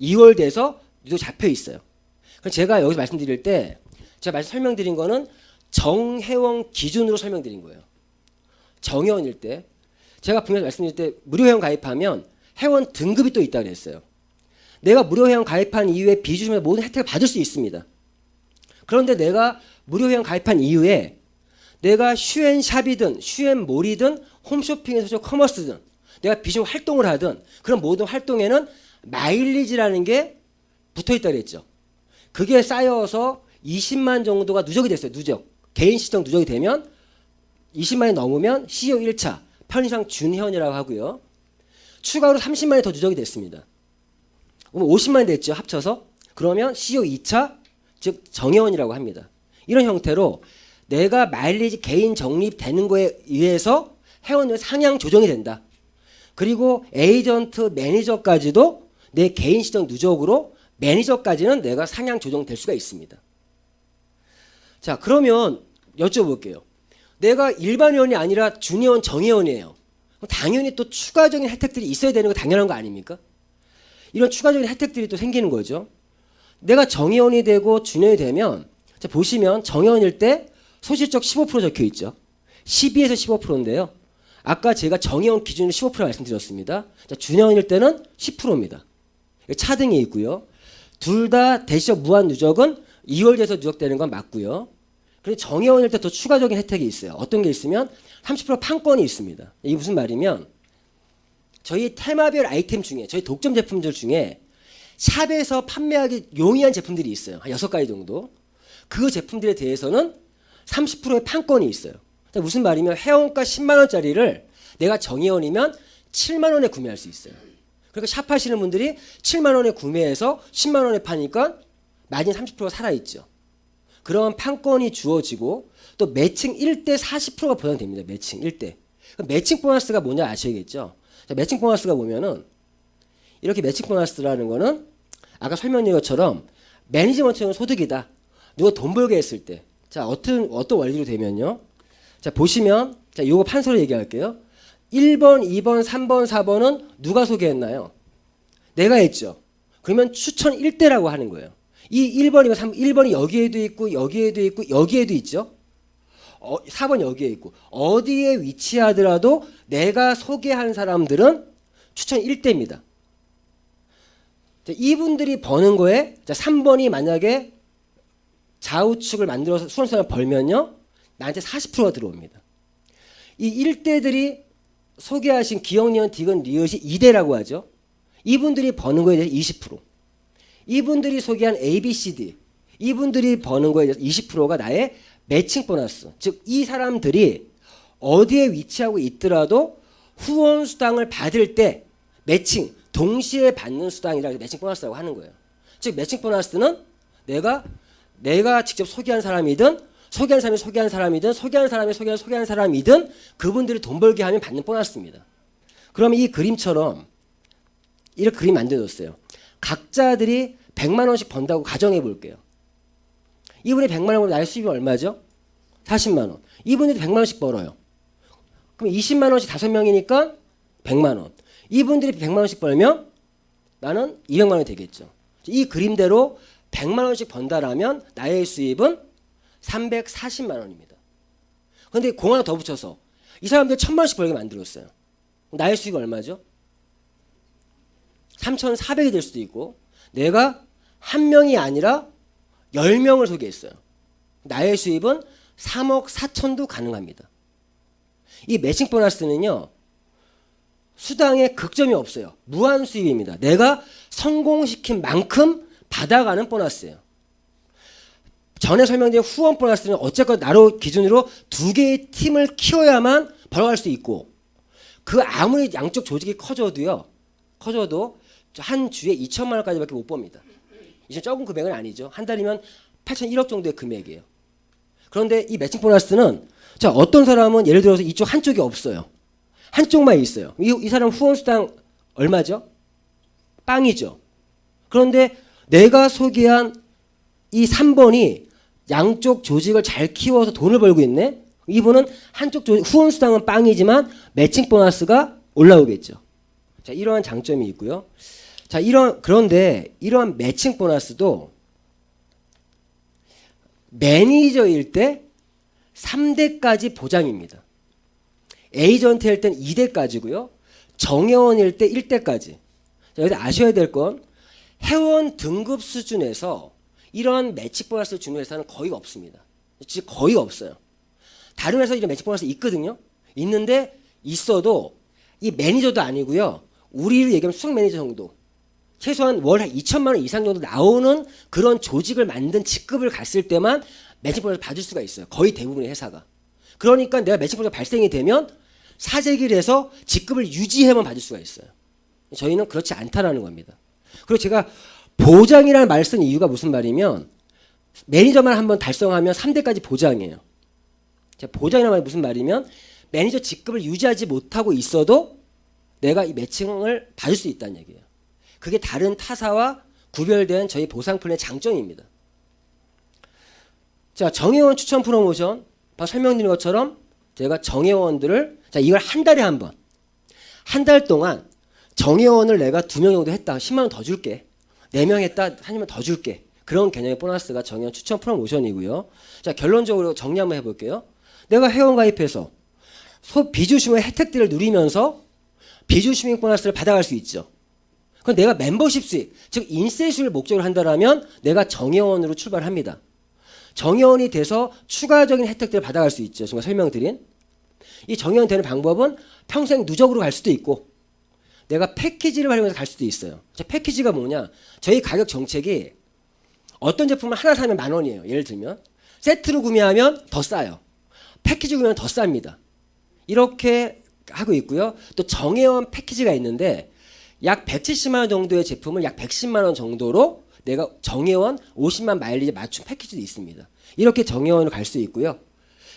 2월 돼서 유도 잡혀 있어요. 그럼 제가 여기서 말씀드릴 때 제가 설명드린 거는 정회원 기준으로 설명드린 거예요. 정회원일 때 제가 분명히 말씀드릴 때 무료 회원 가입하면 회원 등급이 또 있다고 그랬어요. 내가 무료 회원 가입한 이후에 비주심에서 모든 혜택을 받을 수 있습니다. 그런데 내가 무료 회원 가입한 이후에 내가 슈앤샵이든 슈앤몰이든 홈쇼핑에서 커머스든 내가 비중 활동을 하든 그런 모든 활동에는 마일리지라는 게 붙어있다고 그랬죠. 그게 쌓여서 20만 정도가 누적이 됐어요. 누적. 개인 시청 누적이 되면 20만이 넘으면 CEO 1차 편의상 준회원이라고 하고요. 추가로 30만이 더 누적이 됐습니다. 그럼 50만이 됐죠. 합쳐서. 그러면 CEO 2차 즉 정회원이라고 합니다. 이런 형태로 내가 마일리지 개인 적립되는 거에 의해서 회원료 상향 조정이 된다. 그리고 에이전트 매니저까지도 내 개인 시청 누적으로 매니저까지는 내가 상향 조정될 수가 있습니다. 자, 그러면 여쭤볼게요. 내가 일반 회원이 아니라 준회원, 정회원이에요. 당연히 또 추가적인 혜택들이 있어야 되는 거 당연한 거 아닙니까? 이런 추가적인 혜택들이 또 생기는 거죠. 내가 정회원이 되고 준회원이 되면 자, 보시면 정회원일 때 소실적 15% 적혀 있죠. 12에서 15%인데요. 아까 제가 정회원 기준으로 15% 말씀드렸습니다. 자, 준회원일 때는 10%입니다. 차등이 있고요. 둘 다 대시적 무한 누적은 2월 돼서 누적되는 건 맞고요. 그리고 정회원일 때 더 추가적인 혜택이 있어요. 어떤 게 있으면 30% 판권이 있습니다. 이게 무슨 말이면 저희 테마별 아이템 중에 저희 독점 제품들 중에 샵에서 판매하기 용이한 제품들이 있어요. 한 6가지 정도. 그 제품들에 대해서는 30%의 판권이 있어요. 무슨 말이면 회원가 10만 원짜리를 내가 정회원이면 7만 원에 구매할 수 있어요. 그러니까 샵 하시는 분들이 7만 원에 구매해서 10만 원에 파니까 마진 30%가 살아있죠. 그런 판권이 주어지고 또 매칭 1대 40%가 보장됩니다. 매칭 1대. 매칭 보너스가 뭔지 아셔야겠죠. 자, 매칭 보너스가 보면은 이렇게 매칭 보너스라는 거는 아까 설명드린 것처럼 매니지먼트용 소득이다. 누가 돈 벌게 했을 때. 자, 어떤 원리로 되면요. 자, 보시면 자, 요거 판서로 얘기할게요. 1번, 2번, 3번, 4번은 누가 소개했나요? 내가 했죠. 그러면 추천 1대라고 하는 거예요. 이 1번이고 1번이 여기에도 있고 여기에도 있고 여기에도 있죠. 4번 여기에 있고 어디에 위치하더라도 내가 소개한 사람들은 추천 1대입니다. 이분들이 버는 거에 3번이 만약에 좌우측을 만들어서 수험수당을 벌면요. 나한테 40%가 들어옵니다. 이 1대들이 소개하신 기억, 니은, 디귿, 리을이 2대라고 하죠. 이분들이 버는 거에 대해서 20%. 이분들이 소개한 A, B, C, D. 이분들이 버는 거에 대해서 20%가 나의 매칭 보너스. 즉 이 사람들이 어디에 위치하고 있더라도 후원 수당을 받을 때 매칭, 동시에 받는 수당이라고 해서 매칭 보너스라고 하는 거예요. 즉 매칭 보너스는 내가 직접 소개한 사람이든 소개한 사람이 소개한 사람이든 소개한 사람이 소개한 사람이든 그분들이 돈 벌게 하면 받는 보너스입니다. 그러면 이 그림처럼 이렇게 그림 만들어줬어요. 각자들이 100만 원씩 번다고 가정해 볼게요. 이분이 100만 원 벌면 나의 수입이 얼마죠? 40만 원. 이분들이 100만 원씩 벌어요. 그럼 20만 원씩 5명이니까 100만 원. 이분들이 100만 원씩 벌면 나는 200만 원이 되겠죠. 이 그림대로 100만 원씩 번다라면 나의 수입은 340만 원입니다. 그런데 공 하나 더 붙여서 이 사람들 1000만 원씩 벌게 만들었어요. 나의 수익이 얼마죠? 3,400이 될 수도 있고 내가 한 명이 아니라 10명을 소개했어요. 나의 수입은 3억 4천도 가능합니다. 이 매칭 보너스는요. 수당에 극점이 없어요. 무한 수입입니다. 내가 성공시킨 만큼 받아가는 보너스예요. 전에 설명드린 후원 보너스는 어쨌건 나로 기준으로 2개의 팀을 키워야만 벌어갈 수 있고 그 아무리 양쪽 조직이 커져도 한 주에 2천만 원까지밖에 못 봅니다. 이제 적은 금액은 아니죠. 한 달이면 8천 1억 정도의 금액이에요. 그런데 이 매칭 보너스는 자 어떤 사람은 예를 들어서 이쪽 한쪽이 없어요. 한쪽만 있어요. 이 사람 후원 수당 얼마죠? 빵이죠. 그런데 내가 소개한 이 3번이 양쪽 조직을 잘 키워서 돈을 벌고 있네. 이분은 한쪽 조직 후원 수당은 빵이지만 매칭 보너스가 올라오겠죠. 자, 이러한 장점이 있고요. 자, 그런데 이러한 매칭 보너스도 매니저일 때 3대까지 보장입니다. 에이전트일 땐 2대까지고요. 정회원일 때 1대까지. 여기서 아셔야 될 건 회원 등급 수준에서 이런 매칭 보너스를 주는 회사는 거의 없습니다. 진짜 거의 없어요. 다른 회사 이런 매칭 보너스 있거든요. 있는데 있어도 이 매니저도 아니고요. 우리를 얘기하면 수석 매니저 정도. 최소한 월 2천만 원 이상 정도 나오는 그런 조직을 만든 직급을 갔을 때만 매칭 보너스를 받을 수가 있어요. 거의 대부분의 회사가. 그러니까 내가 매칭 보너스가 발생이 되면 사재기를 해서 직급을 유지해만 받을 수가 있어요. 저희는 그렇지 않다라는 겁니다. 그리고 제가 보장이라는 말을 쓴 이유가 무슨 말이면 매니저만 한번 달성하면 3대까지 보장이에요. 보장이라는 말이 무슨 말이면 매니저 직급을 유지하지 못하고 있어도 내가 이 매칭을 받을 수 있다는 얘기예요. 그게 다른 타사와 구별된 저희 보상 플랜의 장점입니다. 자, 정회원 추천 프로모션 설명드린 것처럼 제가 정회원들을 이걸 한 달에 한 번, 한 달 동안 정회원을 내가 2명 정도 했다. 10만 원 더 줄게. 4명 했다. 1명 더 줄게. 그런 개념의 보너스가 정회원 추천 프로모션이고요. 자, 결론적으로 정리 한번 해볼게요. 내가 회원 가입해서 비주시민 혜택들을 누리면서 비주시민 보너스를 받아갈 수 있죠. 그럼 내가 멤버십 수익, 즉 인세 수익을 목적으로 한다면 내가 정회원으로 출발합니다. 정회원이 돼서 추가적인 혜택들을 받아갈 수 있죠. 제가 설명드린. 이 정회원 되는 방법은 평생 누적으로 갈 수도 있고 내가 패키지를 활용해서 갈 수도 있어요. 패키지가 뭐냐? 저희 가격 정책이 어떤 제품을 하나 사면 10,000원이에요. 예를 들면 세트로 구매하면 더 싸요. 패키지 구매하면 더 쌉니다. 이렇게 하고 있고요. 또 정회원 패키지가 있는데 약 170만 원 정도의 제품을 약 110만 원 정도로 내가 정회원 50만 마일리지 맞춤 패키지도 있습니다. 이렇게 정회원으로 갈 수 있고요.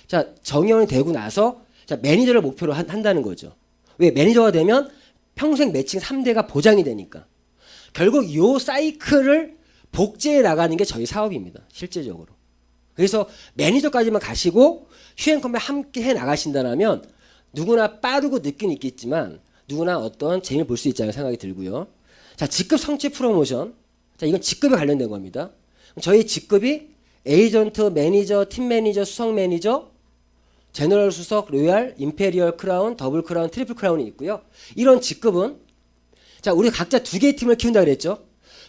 자, 정회원이 되고 나서 자, 매니저를 목표로 한다는 거죠. 왜? 매니저가 되면 평생 매칭 3대가 보장이 되니까. 결국 이 사이클을 복제해 나가는 게 저희 사업입니다. 실제적으로. 그래서 매니저까지만 가시고 휴행컴에 함께 해 나가신다면 누구나 빠르고 늦긴 있겠지만 누구나 어떤 재미를 볼 수 있다는 생각이 들고요. 자, 직급 성취 프로모션. 자, 이건 직급에 관련된 겁니다. 저희 직급이 에이전트, 매니저, 팀 매니저, 수석 매니저, 제너럴 수석, 로얄, 임페리얼 크라운, 더블 크라운, 트리플 크라운이 있고요. 이런 직급은 자, 우리 각자 두 개의 팀을 키운다 그랬죠.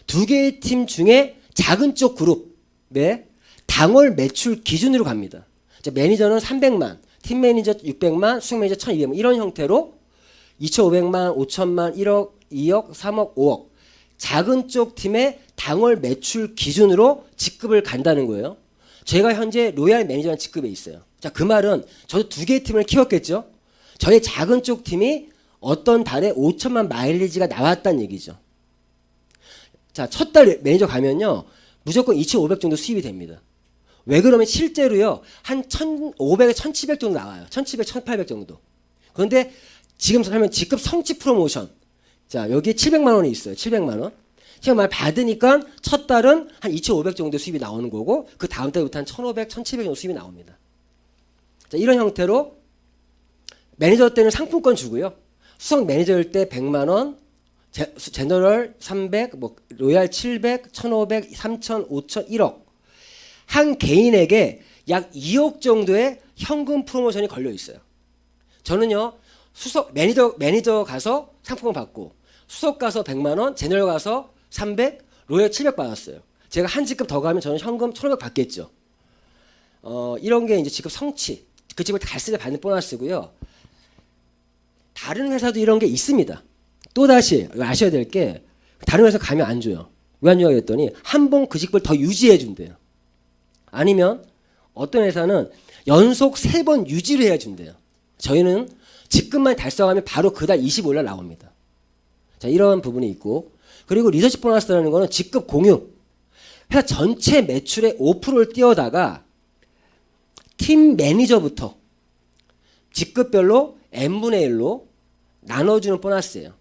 두 개의 팀 중에 작은 쪽 그룹의 당월 매출 기준으로 갑니다. 자, 매니저는 300만, 팀 매니저 600만, 수석 매니저 1200만 이런 형태로 2500만, 5000만, 1억, 2억, 3억, 5억 작은 쪽 팀의 당월 매출 기준으로 직급을 간다는 거예요. 제가 현재 로얄 매니저라는 직급에 있어요. 자, 그 말은 저도 두 개의 팀을 키웠겠죠. 저의 작은 쪽 팀이 어떤 달에 5천만 마일리지가 나왔다는 얘기죠. 자, 첫 달 매니저 가면요. 무조건 2,500 정도 수입이 됩니다. 왜 그러면 실제로요. 한 1,500에서 1,700 정도 나와요. 1,700, 1,800 정도. 그런데 지금 하면 직급 성취 프로모션. 자, 여기에 700만 원이 있어요. 700만 원. 700만 원 받으니까 첫 달은 한 2,500 정도 수입이 나오는 거고 그 다음 달부터 한 1,500, 1,700 정도 수입이 나옵니다. 자, 이런 형태로 매니저 때는 상품권 주고요. 수석 매니저일 때 100만 원, 제너럴 300, 뭐 로얄 700, 1,500, 3,000, 5,000, 1억. 한 개인에게 약 2억 정도의 현금 프로모션이 걸려 있어요. 저는요. 수석 매니저 가서 상품권 받고 수석 가서 100만 원, 제너럴 가서 300, 로얄 700 받았어요. 제가 한 직급 더 가면 저는 현금 1,500 받겠죠. 이런 게 이제 직급 성취. 그 직급을 갔을 때 받는 보너스고요. 다른 회사도 이런 게 있습니다. 또다시 아셔야 될 게 다른 회사 가면 안 줘요. 왜 안 줘요 했더니 한 번 그 직급을 더 유지해 준대요. 아니면 어떤 회사는 연속 3번 유지를 해야 준대요. 저희는 직급만 달성하면 바로 그달 25일 나옵니다. 자, 이런 부분이 있고 그리고 리더십 보너스라는 거는 직급 공유. 회사 전체 매출의 5%를 띄워다가 팀 매니저부터 직급별로 n분의 1로 나눠주는 보너스예요.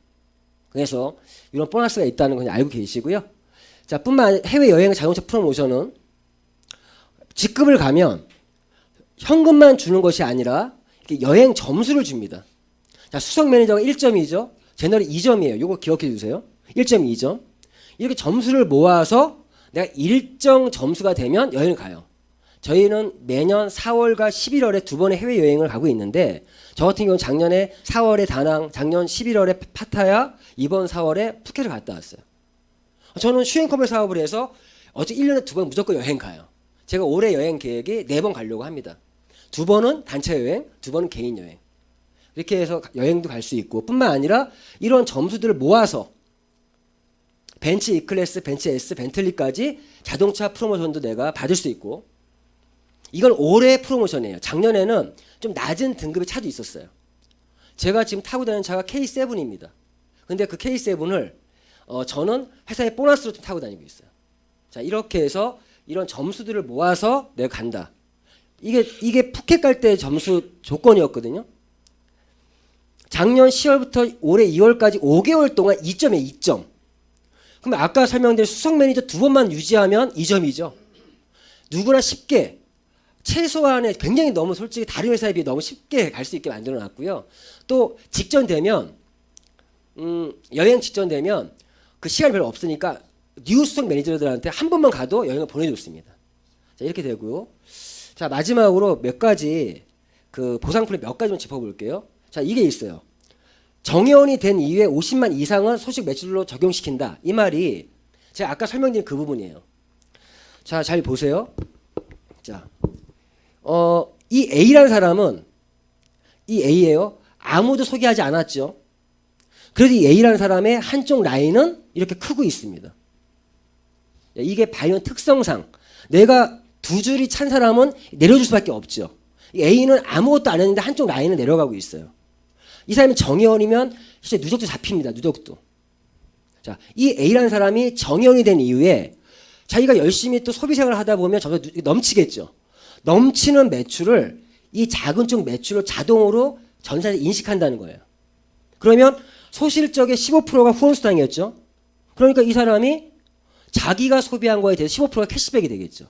그래서 이런 보너스가 있다는 건 알고 계시고요. 자, 뿐만 아니라 해외여행 자동차 프로모션은 직급을 가면 현금만 주는 것이 아니라 이렇게 여행 점수를 줍니다. 자, 수석 매니저가 1점이죠. 제너럴이 2점이에요. 이거 기억해 주세요. 1.2점. 이렇게 점수를 모아서 내가 일정 점수가 되면 여행을 가요. 저희는 매년 4월과 11월에 두 번의 해외여행을 가고 있는데 저 같은 경우는 작년에 4월에 다낭, 작년 11월에 파타야, 이번 4월에 푸켓을 갔다 왔어요. 저는 슈행커벨 사업을 해서 어째 1년에 두 번 무조건 여행 가요. 제가 올해 여행 계획이 4번 가려고 합니다. 2번은 단체 여행, 2번은 개인 여행. 이렇게 해서 여행도 갈 수 있고 뿐만 아니라 이런 점수들을 모아서 벤츠 E클래스, 벤츠 S, 벤틀리까지 자동차 프로모션도 내가 받을 수 있고 이건 올해 프로모션이에요. 작년에는 좀 낮은 등급의 차도 있었어요. 제가 지금 타고 다니는 차가 K7입니다. 근데 그 K7을 저는 회사의 보너스로 좀 타고 다니고 있어요. 자, 이렇게 해서 이런 점수들을 모아서 내가 간다. 이게 푸켓 갈 때 점수 조건이었거든요. 작년 10월부터 올해 2월까지 5개월 동안 2점에 2점. 그럼 아까 설명드린 수석 매니저 2번만 유지하면 2점이죠. 누구나 쉽게 최소한의 굉장히 너무 솔직히 다른 회사에 비해 너무 쉽게 갈 수 있게 만들어 놨고요. 또 직전 되면 여행 직전 되면 그 시간이 별로 없으니까 뉴 수석 매니저들한테 한 번만 가도 여행을 보내줬습니다. 자, 이렇게 되고요. 자, 마지막으로 몇 가지 그 보상 플랜 몇 가지만 짚어볼게요. 자, 이게 있어요. 정회원이 된 이후에 50만 이상은 소식 매출로 적용시킨다. 이 말이 제가 아까 설명드린 그 부분이에요. 자, 잘 보세요. 자, 이 A라는 사람은 이 A예요. 아무도 소개하지 않았죠. 그래도 이 A라는 사람의 한쪽 라인은 이렇게 크고 있습니다. 이게 바이온 특성상 내가 두 줄이 찬 사람은 내려줄 수밖에 없죠. A는 아무것도 안 했는데 한쪽 라인은 내려가고 있어요. 이 사람이 정의원이면 진짜 누적도 잡힙니다. 누적도. 자, 이 A라는 사람이 정의원이 된 이후에 자기가 열심히 또 소비생활을 하다 보면 저거 넘치겠죠. 넘치는 매출을 이 작은 쪽 매출을 자동으로 전사에 인식한다는 거예요. 그러면 소실적의 15%가 후원수당이었죠. 그러니까 이 사람이 자기가 소비한 거에 대해서 15%가 캐시백이 되겠죠.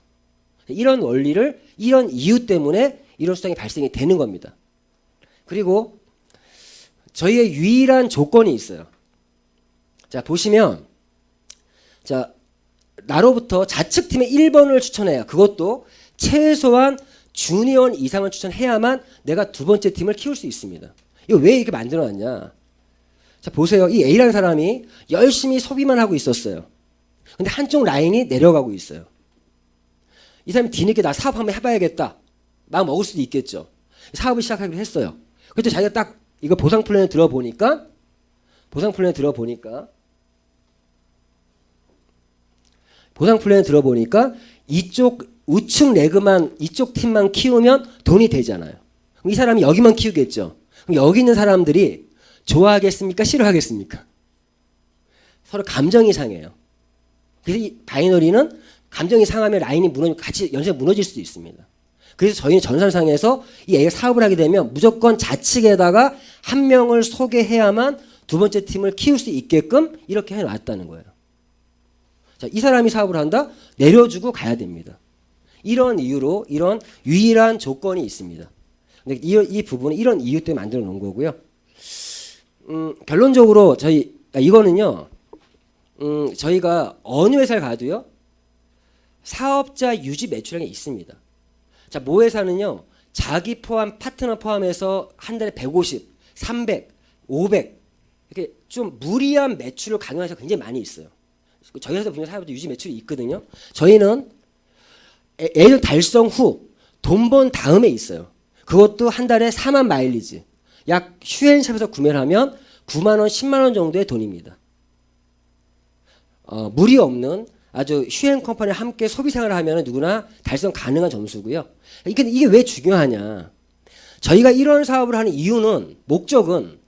이런 원리를 이런 이유 때문에 이런 수당이 발생이 되는 겁니다. 그리고 저희의 유일한 조건이 있어요. 자, 보시면 자, 나로부터 좌측팀의 1번을 추천해야, 그것도 최소한 주니어원 이상을 추천해야만 내가 두 번째 팀을 키울 수 있습니다. 이거 왜 이렇게 만들어놨냐? 자, 보세요. 이 A라는 사람이 열심히 소비만 하고 있었어요. 근데 한쪽 라인이 내려가고 있어요. 이 사람이 뒤늦게 나 사업 한번 해봐야겠다. 마음 먹을 수도 있겠죠. 사업을 시작하기로 했어요. 그때 자기가 딱 이거 보상 플랜을 들어보니까 이쪽 우측 레그만, 이쪽 팀만 키우면 돈이 되잖아요. 그럼 이 사람이 여기만 키우겠죠. 그럼 여기 있는 사람들이 좋아하겠습니까? 싫어하겠습니까? 서로 감정이 상해요. 그래서 이 바이너리는 감정이 상하면 라인이 같이 연쇄 무너질 수도 있습니다. 그래서 저희는 전산상에서 이 A가 사업을 하게 되면 무조건 좌측에다가 한 명을 소개해야만 두 번째 팀을 키울 수 있게끔 이렇게 해놨다는 거예요. 자, 이 사람이 사업을 한다? 내려주고 가야 됩니다. 이런 이유로 이런 유일한 조건이 있습니다. 근데 이 부분은 이런 이유 때문에 만들어 놓은 거고요. 결론적으로 이거는요. 저희가 어느 회사를 가도요. 사업자 유지 매출량이 있습니다. 자, 모 회사는요. 자기 포함, 파트너 포함해서 한 달에 150, 300, 500 이렇게 좀 무리한 매출을 가능한 회사가 굉장히 많이 있어요. 저희 회사 보면 사업자 유지 매출이 있거든요. 저희는 예전 달성 후 돈 번 다음에 있어요. 그것도 한 달에 4만 마일리지. 약 휴엔샵에서 구매를 하면 9만 원, 10만 원 정도의 돈입니다. 무리 없는 아주 휴엔 컴퍼니와 함께 소비 생활을 하면 누구나 달성 가능한 점수고요. 이게 왜 중요하냐? 저희가 이런 사업을 하는 이유는 목적은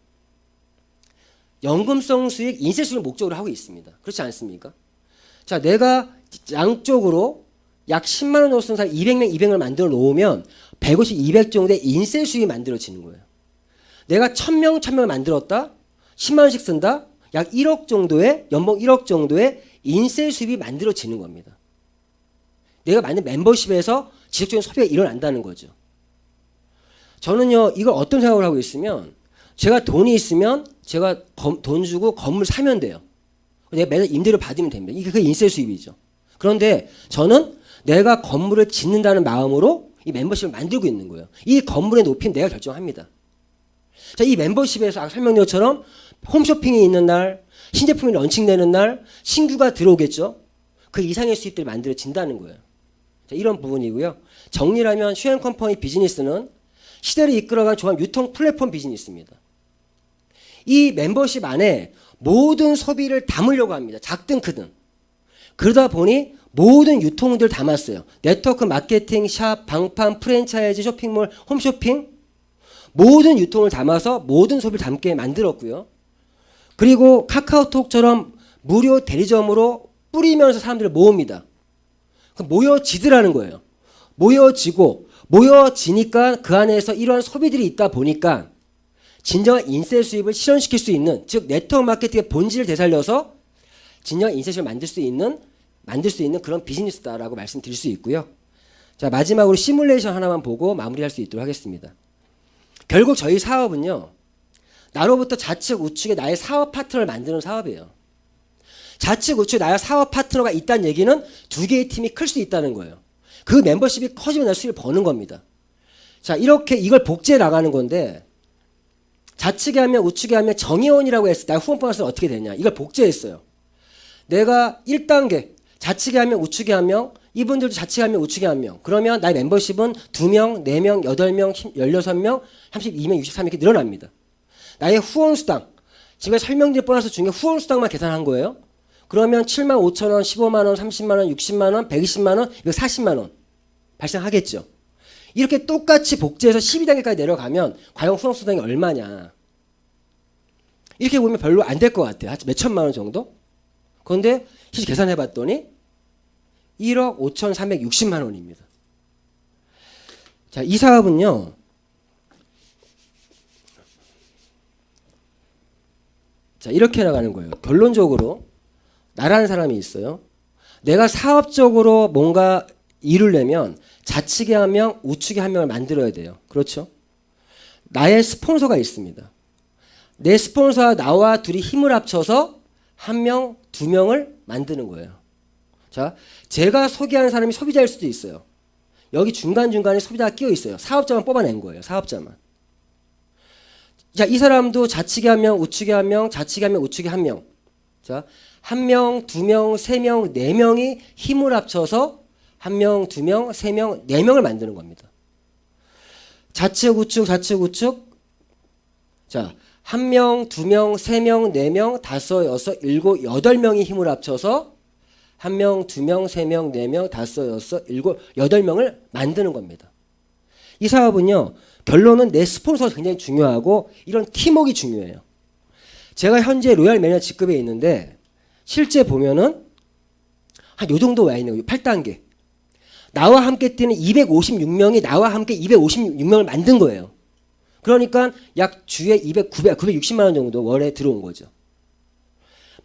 연금성 수익, 인세 수익을 목적으로 하고 있습니다. 그렇지 않습니까? 자, 내가 양쪽으로 약 10만 원 정도 쓰는 사람 200명, 200을 만들어 놓으면 150, 200 정도의 인세 수익이 만들어지는 거예요. 내가 1000명, 1000명을 만들었다? 10만 원씩 쓴다? 약 1억 정도의, 연봉 1억 정도의 인세 수입이 만들어지는 겁니다. 내가 만든 멤버십에서 지속적인 소비가 일어난다는 거죠. 저는요, 이걸 어떤 생각을 하고 있으면 제가 돈이 있으면 제가 돈 주고 건물 사면 돼요. 내가 매달 임대료 받으면 됩니다. 이게 그 인세 수입이죠. 그런데 저는 내가 건물을 짓는다는 마음으로 이 멤버십을 만들고 있는 거예요. 이 건물의 높이는 내가 결정합니다. 자, 이 멤버십에서 아까 설명드린 것처럼 홈쇼핑이 있는 날, 신제품이 런칭되는 날, 신규가 들어오겠죠. 그 이상의 수입들이 만들어진다는 거예요. 자, 이런 부분이고요. 정리를 하면 휴엔 컴퍼니 비즈니스는 시대를 이끌어간 종합 유통 플랫폼 비즈니스입니다. 이 멤버십 안에 모든 소비를 담으려고 합니다. 작든 크든. 그러다 보니 모든 유통들을 담았어요. 네트워크 마케팅, 샵, 방판, 프랜차이즈, 쇼핑몰, 홈쇼핑 모든 유통을 담아서 모든 소비를 담게 만들었고요. 그리고 카카오톡처럼 무료 대리점으로 뿌리면서 사람들을 모읍니다. 모여지더라는 거예요. 모여지니까 그 안에서 이러한 소비들이 있다 보니까 진정한 인세 수입을 실현시킬 수 있는, 즉 네트워크 마케팅의 본질을 되살려서 진정한 인세 수입을 만들 수 있는 그런 비즈니스다라고 말씀드릴 수 있고요. 자, 마지막으로 시뮬레이션 하나만 보고 마무리할 수 있도록 하겠습니다. 결국 저희 사업은요. 나로부터 좌측, 우측에 나의 사업 파트너를 만드는 사업이에요. 좌측, 우측에 나의 사업 파트너가 있다는 얘기는 두 개의 팀이 클 수 있다는 거예요. 그 멤버십이 커지면 나 수익을 버는 겁니다. 자, 이렇게 이걸 복제해 나가는 건데 좌측에 하면 우측에 하면 정의원이라고 했을 때 후원 보너스는 어떻게 되냐. 이걸 복제했어요. 내가 1단계 좌측에 하면 우측에 한 명, 이분들도 좌측에 하면 우측에 한 명. 그러면 나의 멤버십은 2명, 4명, 8명, 16명, 32명, 63명 이렇게 늘어납니다. 나의 후원수당, 지금 설명드린 보너스 중에 후원수당만 계산한 거예요. 그러면 7만 5천 원, 15만 원, 30만 원, 60만 원, 120만 원, 140만 원 발생하겠죠. 이렇게 똑같이 복제해서 12단계까지 내려가면 과연 후원수당이 얼마냐. 이렇게 보면 별로 안 될 것 같아요. 한 몇 천만 원 정도? 그런데 실제 계산해 봤더니 1억 5,360만 원입니다. 자, 이 사업은요. 자, 이렇게 나가는 거예요. 결론적으로 나라는 사람이 있어요. 내가 사업적으로 뭔가 일을 내면 좌측에 한 명, 우측에 한 명을 만들어야 돼요. 그렇죠? 나의 스폰서가 있습니다. 내 스폰서와 나와 둘이 힘을 합쳐서 한 명, 두 명을 만드는 거예요. 자, 제가 소개하는 사람이 소비자일 수도 있어요. 여기 중간중간에 소비자가 끼어 있어요. 사업자만 뽑아낸 거예요. 사업자만. 자, 이 사람도 좌측에 한 명, 우측에 한 명, 좌측에 한 명, 우측에 한 명. 자, 한 명, 두 명, 세 명, 네 명이 힘을 합쳐서 한 명, 두 명, 세 명, 네 명을 만드는 겁니다. 좌측, 우측, 좌측, 우측. 자, 한 명, 두 명, 세 명, 네 명, 다섯, 여섯, 일곱, 여덟 명이 힘을 합쳐서 한 명, 두 명, 세 명, 네 명, 다섯, 여섯, 일곱, 여덟 명을 만드는 겁니다. 이 사업은요, 결론은 내 스폰서가 굉장히 중요하고 이런 팀워크가 중요해요. 제가 현재 로얄 매니저 직급에 있는데 실제 보면은 한 요 정도 와 있는 거예요. 8단계. 나와 함께 뛰는 256명이 나와 함께 256명을 만든 거예요. 그러니까 약 주에 960만 원 정도 월에 들어온 거죠.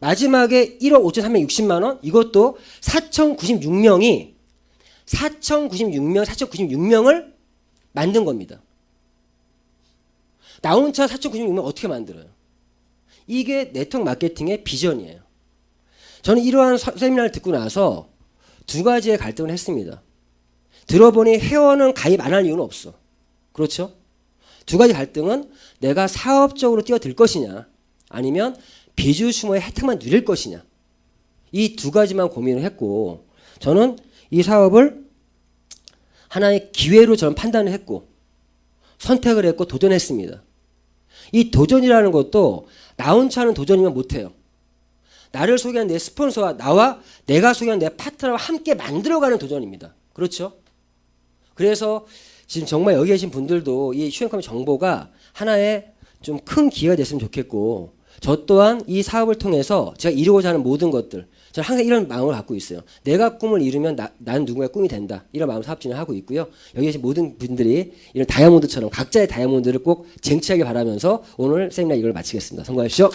마지막에 1억 5,360만 원 이것도 4,096명을 만든 겁니다. 나 혼자 4,096명 어떻게 만들어요? 이게 네트워크 마케팅의 비전이에요. 저는 이러한 세미나를 듣고 나서 두 가지의 갈등을 했습니다. 들어보니 회원은 가입 안 할 이유는 없어. 그렇죠? 두 가지 갈등은 내가 사업적으로 뛰어들 것이냐 아니면 비주슈머의 혜택만 누릴 것이냐 이 두 가지만 고민을 했고 저는 이 사업을 하나의 기회로 저는 판단을 했고 선택을 했고 도전했습니다. 이 도전이라는 것도 나 혼자 하는 도전이면 못해요. 나를 소개한 내 스폰서와 나와 내가 소개한 내 파트너와 함께 만들어가는 도전입니다. 그렇죠? 그래서 지금 정말 여기 계신 분들도 이 휴행컴의 정보가 하나의 좀 큰 기회가 됐으면 좋겠고 저 또한 이 사업을 통해서 제가 이루고자 하는 모든 것들 저는 항상 이런 마음을 갖고 있어요. 내가 꿈을 이루면 나는 누군가의 꿈이 된다. 이런 마음으로 사업 진행을 하고 있고요. 여기 계신 모든 분들이 이런 다이아몬드처럼 각자의 다이아몬드를 꼭 쟁취하길 바라면서 오늘 세미나 이걸 마치겠습니다. 성공하십시오.